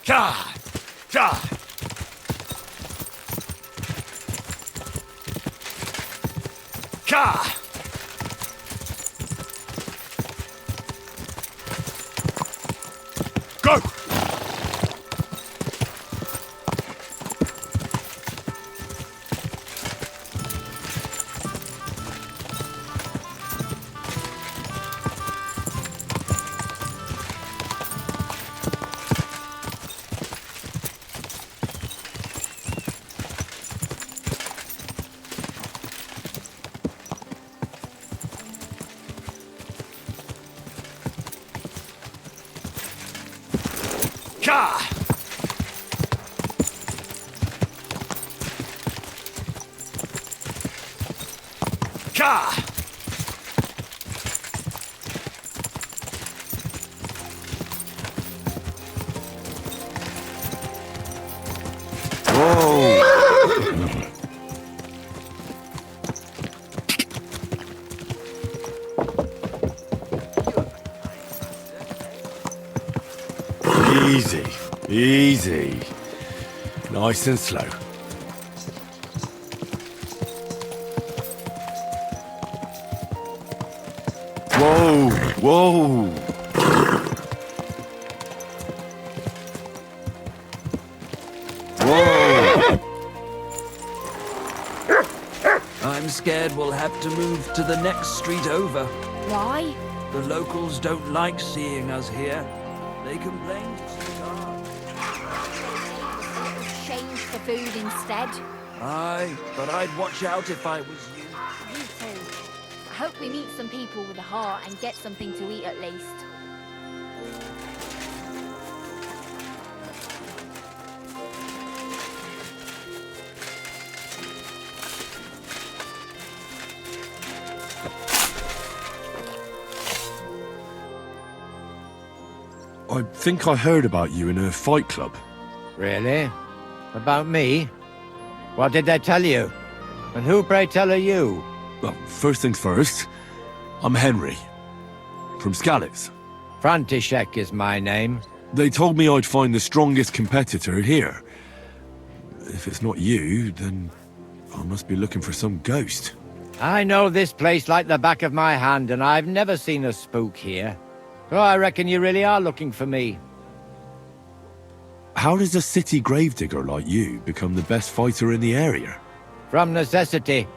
God! God! God! Go! God! God! Easy, easy. Nice and slow. Whoa, whoa. Whoa. I'm scared we'll have to move to the next street over. Why? The locals don't like seeing us here. They complained to God. Change for food instead. Aye, but I'd watch out if I was you. You too. I hope we meet some people with a heart and get something to eat at least. I think I heard about you in a fight club. Really? About me? What did they tell you? And who, pray tell, are you? Well, first things first, I'm Henry. From Scalix. František is my name. They told me I'd find the strongest competitor here. If it's not you, then I must be looking for some ghost. I know this place like the back of my hand, and I've never seen a spook here. So I reckon you really are looking for me. How does a city gravedigger like you become the best fighter in the area? From necessity.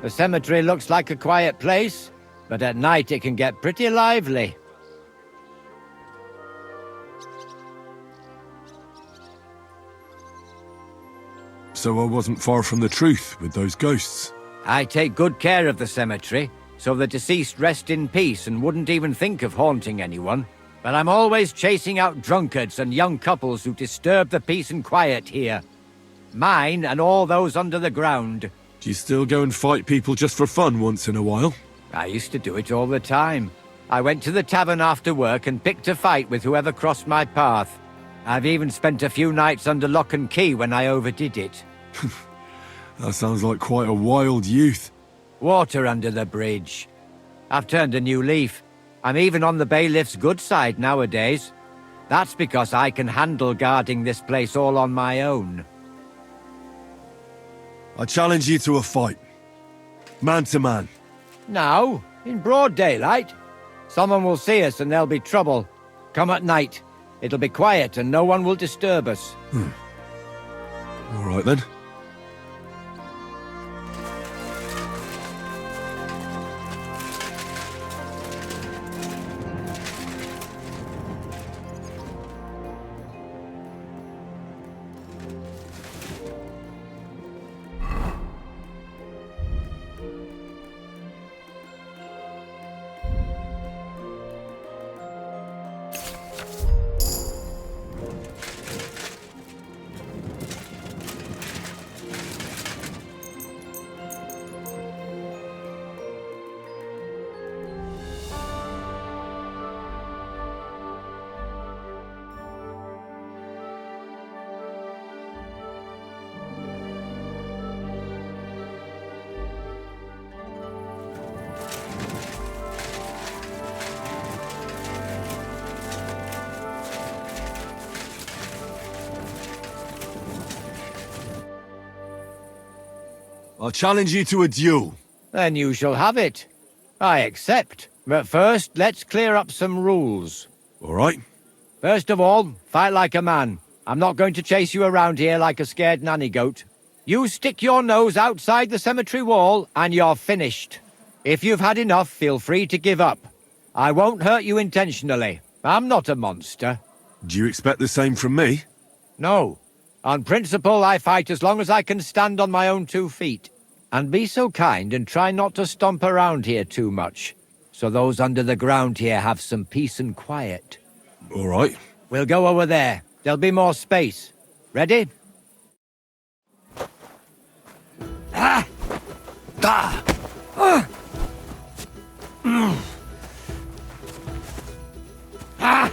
The cemetery looks like a quiet place, but at night it can get pretty lively. So I wasn't far from the truth with those ghosts. I take good care of the cemetery, so the deceased rest in peace and wouldn't even think of haunting anyone. But I'm always chasing out drunkards and young couples who disturb the peace and quiet here. Mine and all those under the ground. Do you still go and fight people just for fun once in a while? I used to do it all the time. I went to the tavern after work and picked a fight with whoever crossed my path. I've even spent a few nights under lock and key when I overdid it. That sounds like quite a wild youth. Water under the bridge. I've turned a new leaf. I'm even on the bailiff's good side nowadays. That's because I can handle guarding this place all on my own. I challenge you to a fight. Man to man. Now, in broad daylight. Someone will see us and there'll be trouble. Come at night. It'll be quiet and no one will disturb us. All right then. I'll challenge you to a duel. Then you shall have it. I accept. But first, let's clear up some rules. All right. First of all, fight like a man. I'm not going to chase you around here like a scared nanny goat. You stick your nose outside the cemetery wall, and you're finished. If you've had enough, feel free to give up. I won't hurt you intentionally. I'm not a monster. Do you expect the same from me? No. On principle, I fight as long as I can stand on my own 2 feet. And be so kind and try not to stomp around here too much, so those under the ground here have some peace and quiet. All right. We'll go over there. There'll be more space. Ready? Ah! Da! Ah! Ah!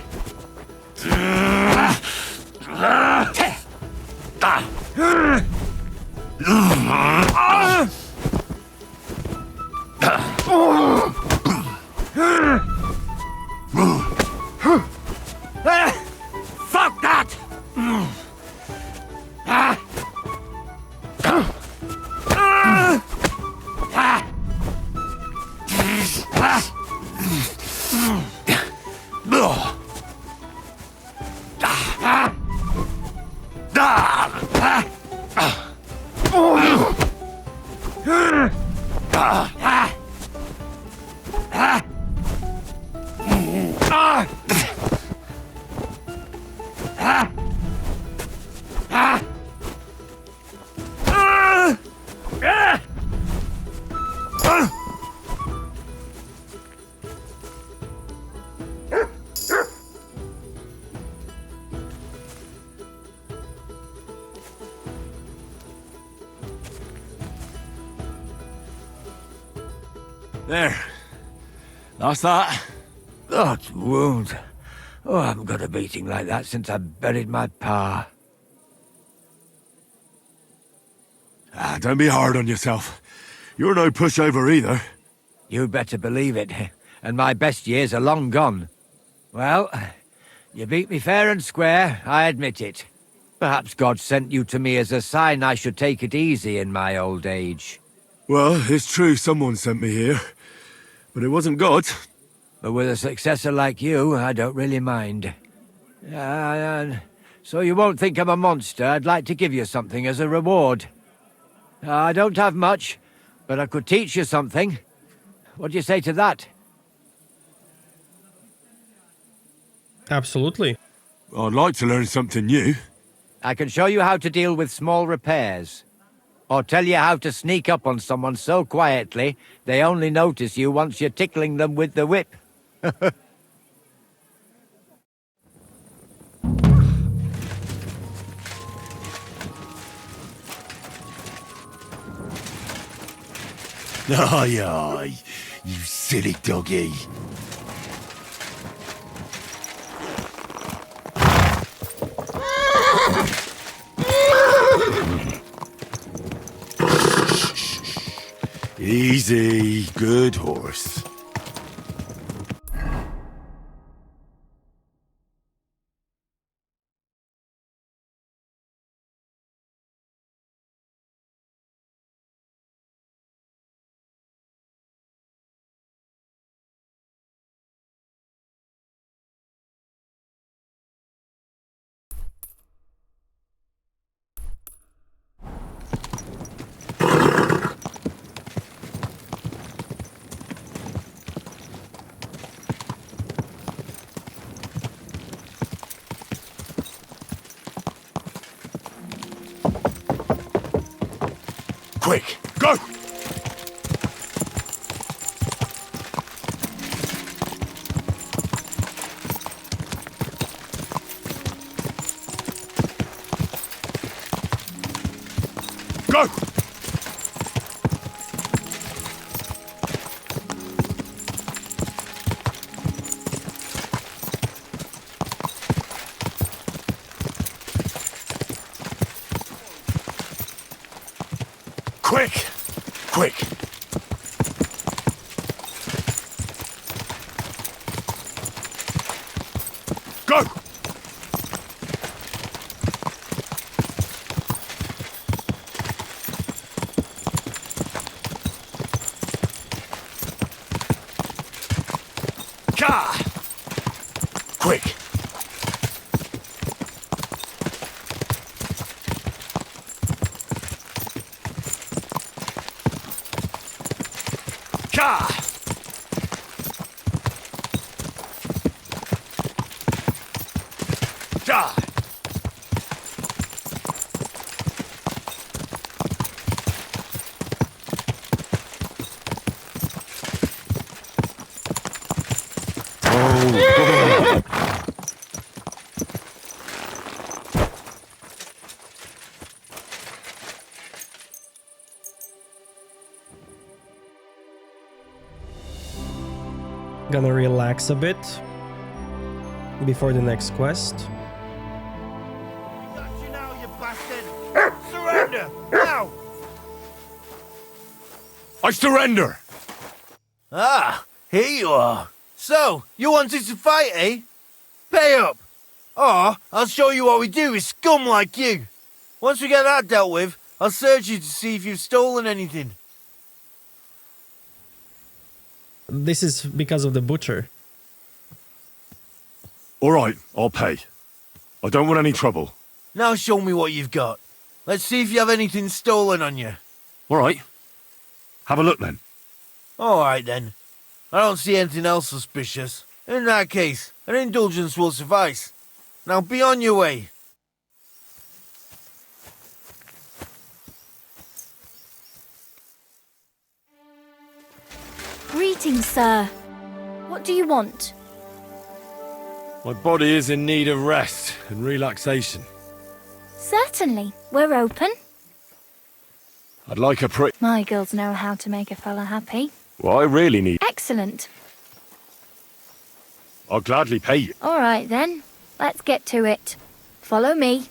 Fuck that! There. That's that. That wound. Oh, I haven't got a beating like that since I buried my pa. Don't be hard on yourself. You're no pushover either. You'd better believe it. And my best years are long gone. Well, you beat me fair and square, I admit it. Perhaps God sent you to me as a sign I should take it easy in my old age. Well, it's true someone sent me here. But it wasn't God. But with a successor like you, I don't really mind. So you won't think I'm a monster, I'd like to give you something as a reward. I don't have much, but I could teach you something. What do you say to that? Absolutely. I'd like to learn something new. I can show you how to deal with small repairs. Or tell you how to sneak up on someone so quietly, they only notice you once you're tickling them with the whip. Aye, aye, you silly doggy. Easy, good horse. Quick, go! Go! Quick! Quick! Go! Ka! Quick! Ka! Da! Gonna relax a bit before the next quest. Got you now, you bastard! Surrender! Now! I surrender! Ah, here you are. So, you wanted to fight, eh? Pay up! Or, I'll show you what we do with scum like you. Once we get that dealt with, I'll search you to see if you've stolen anything. This is because of the butcher. All right, I'll pay. I don't want any trouble. Now show me what you've got. Let's see if you have anything stolen on you. All right. Have a look then. All right then. I don't see anything else suspicious. In that case, an indulgence will suffice. Now be on your way. Greetings, sir. What do you want? My body is in need of rest and relaxation. Certainly. We're open. I'd like a My girls know how to make a fella happy. Well, I really need... Excellent. I'll gladly pay you. All right, then. Let's get to it. Follow me.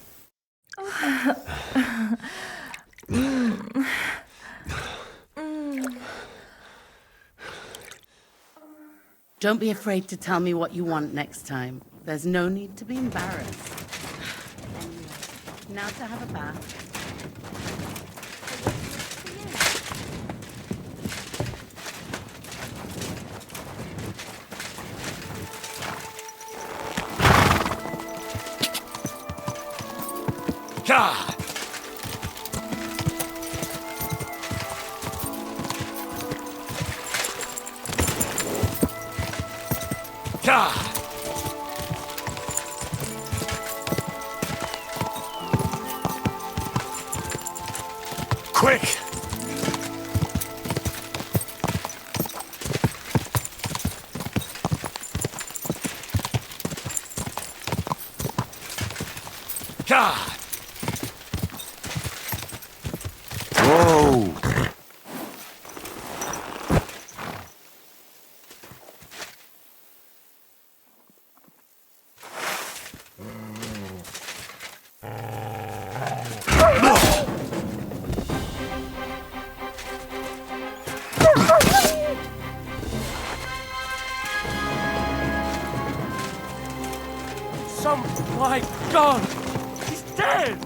Don't be afraid to tell me what you want next time. There's no need to be embarrassed. Anyway, now to have a bath. God! God! Quick! God! Whoa! My God! He's dead!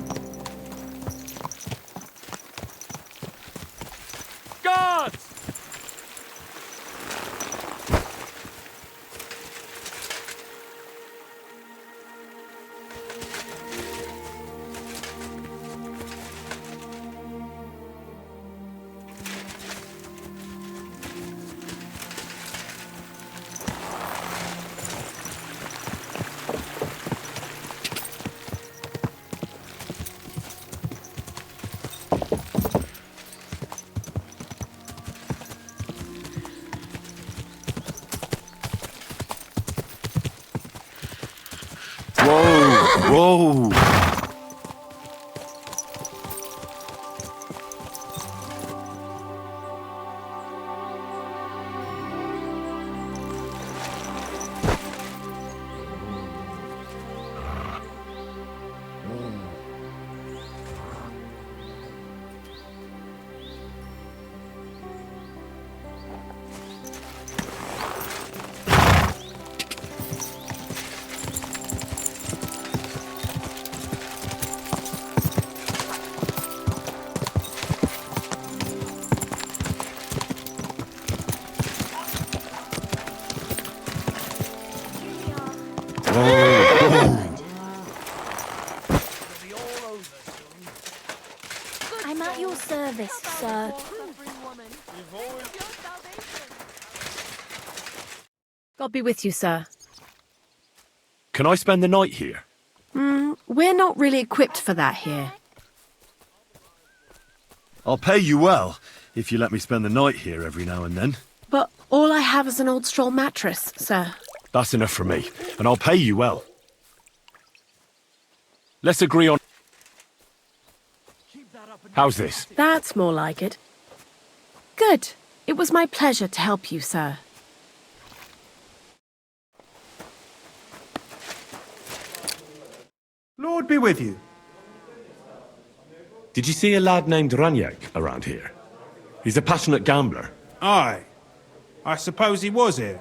Guards! Whoa! I'm at your service, sir. God be with you, sir. Can I spend the night here? We're not really equipped for that here. I'll pay you well, if you let me spend the night here every now and then. But all I have is an old straw mattress, sir. That's enough for me, and I'll pay you well. Let's agree on... How's this? That's more like it. Good. It was my pleasure to help you, sir. Lord be with you. Did you see a lad named Ranyak around here? He's a passionate gambler. Aye. I suppose he was here.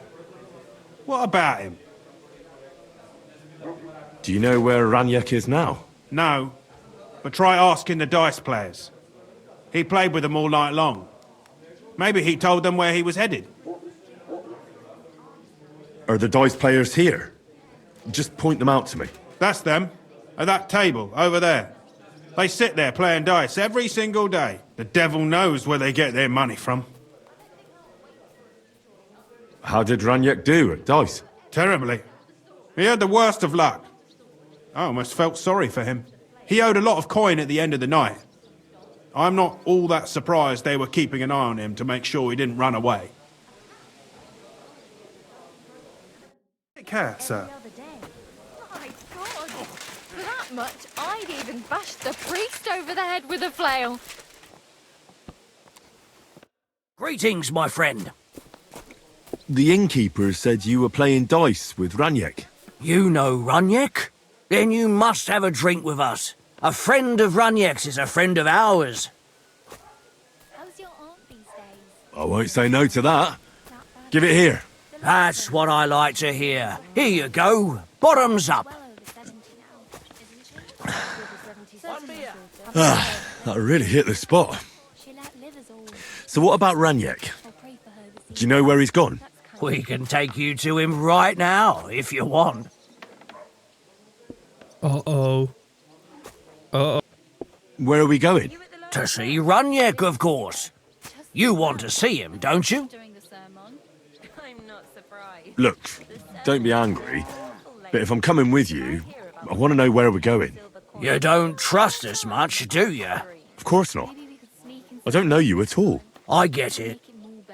What about him? Do you know where Ranyak is now? No. But try asking the dice players. He played with them all night long. Maybe he told them where he was headed. Are the dice players here? Just point them out to me. That's them. At that table, over there. They sit there playing dice every single day. The devil knows where they get their money from. How did Ranyak do at dice? Terribly. He had the worst of luck. I almost felt sorry for him. He owed a lot of coin at the end of the night. I'm not all that surprised they were keeping an eye on him to make sure he didn't run away. Take care, sir. My God! That much, I'd even bashed the priest over the head with a flail. Greetings, my friend. The innkeeper said you were playing dice with Ranyek. You know Ranyek? Then you must have a drink with us. A friend of Ranyek's is a friend of ours. I won't say no to that. Give it here. That's what I like to hear. Here you go. Bottoms up. That really hit the spot. So what about Ranyek? Do you know where he's gone? We can take you to him right now, if you want. Uh-oh. Uh-oh. Where are we going? To see Ranyek, of course. You want to see him, don't you? Look, don't be angry, but if I'm coming with you, I want to know where we're going. You don't trust us much, do you? Of course not. I don't know you at all. I get it.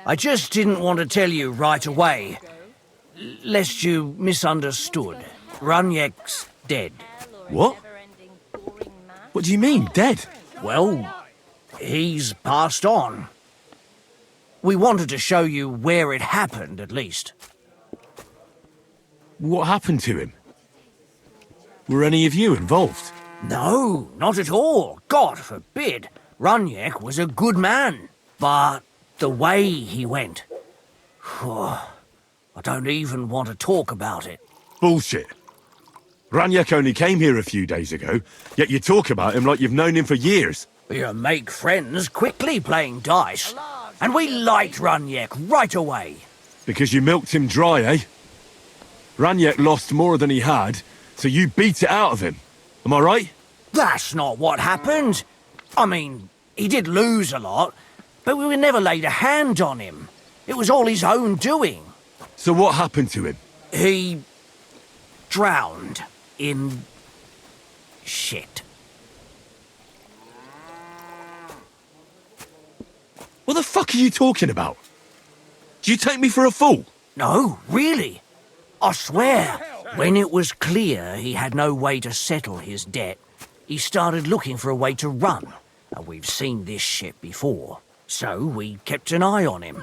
I just didn't want to tell you right away, lest you misunderstood. Ranyek's dead. What? What do you mean, dead? Well, he's passed on. We wanted to show you where it happened, at least. What happened to him? Were any of you involved? No, not at all. God forbid. Ranyek was a good man. But the way he went... I don't even want to talk about it. Bullshit. Ranyek only came here a few days ago, yet you talk about him like you've known him for years. You make friends quickly playing dice. And we liked Ranyek right away. Because you milked him dry, eh? Ranyek lost more than he had, so you beat it out of him. Am I right? That's not what happened. I mean, he did lose a lot, but we never laid a hand on him. It was all his own doing. So what happened to him? He drowned in shit. What the fuck are you talking about? Do you take me for a fool? No, really. I swear. When it was clear he had no way to settle his debt, he started looking for a way to run. And we've seen this shit before, so we kept an eye on him.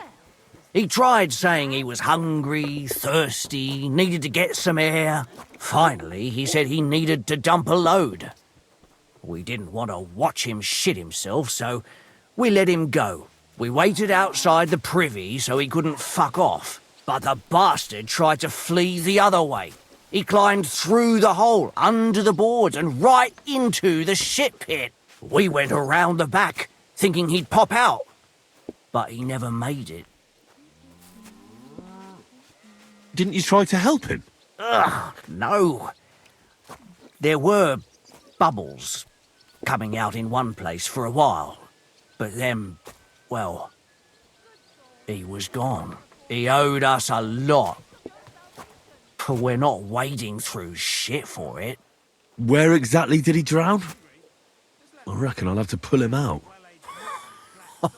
He tried saying he was hungry, thirsty, needed to get some air. Finally, he said he needed to dump a load. We didn't want to watch him shit himself, so we let him go. We waited outside the privy so he couldn't fuck off. But the bastard tried to flee the other way. He climbed through the hole, under the boards, and right into the shit pit. We went around the back, thinking he'd pop out. But he never made it. Didn't you try to help him? Ugh, no. There were bubbles coming out in one place for a while. But then, well, he was gone. He owed us a lot. But we're not wading through shit for it. Where exactly did he drown? I reckon I'll have to pull him out.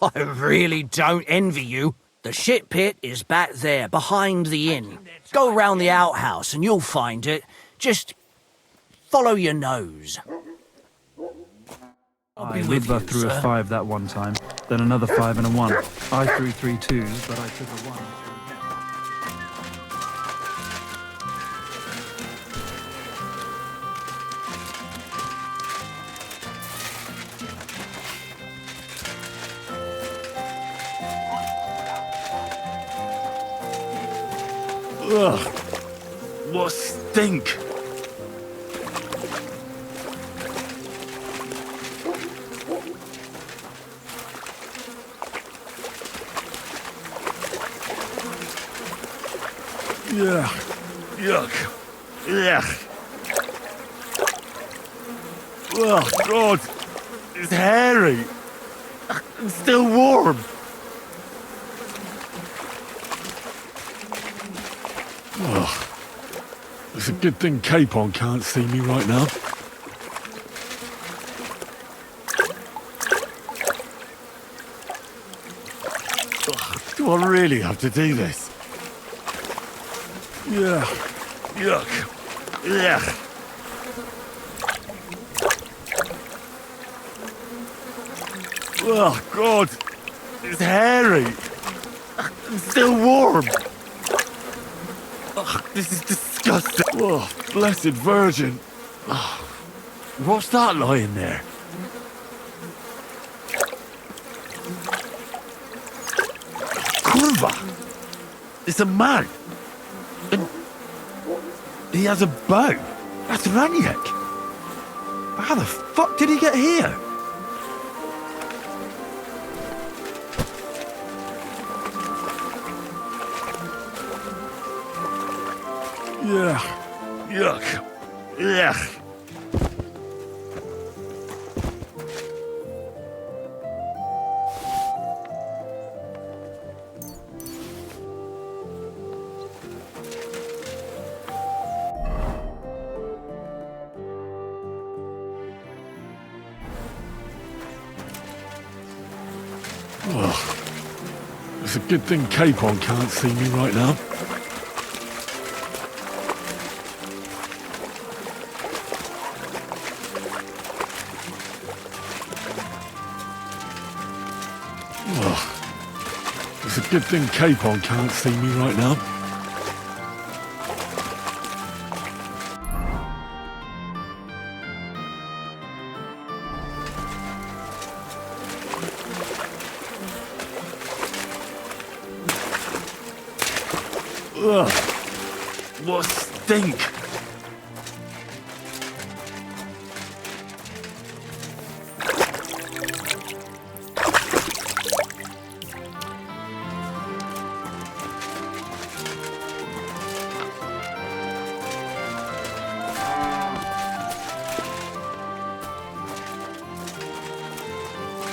I really don't envy you. The shit pit is back there, behind the inn. Go round the outhouse and you'll find it. Just follow your nose. Lidva threw a 5 that one time, then another 5 and a 1. I threw 3 2s, but I took a 1. Ugh, what stink! Yeah, yuck, yuck. Oh God, it's hairy. It's still warm. Oh, it's a good thing Capon can't see me right now. Oh, do I really have to do this? Yeah, yuck, yeah. Oh God, it's hairy. It's still warm. Ugh, this is disgusting. Oh, blessed Virgin. Oh, what's that lying there? Kurva! It's a man. And he has a bow. That's Raniek. How the fuck did he get here? Yuck. Yuck. Yuck. Oh, it's a good thing Capon can't see me right now. Oh, it's a good thing Capon can't see me right now. Ugh, what stink!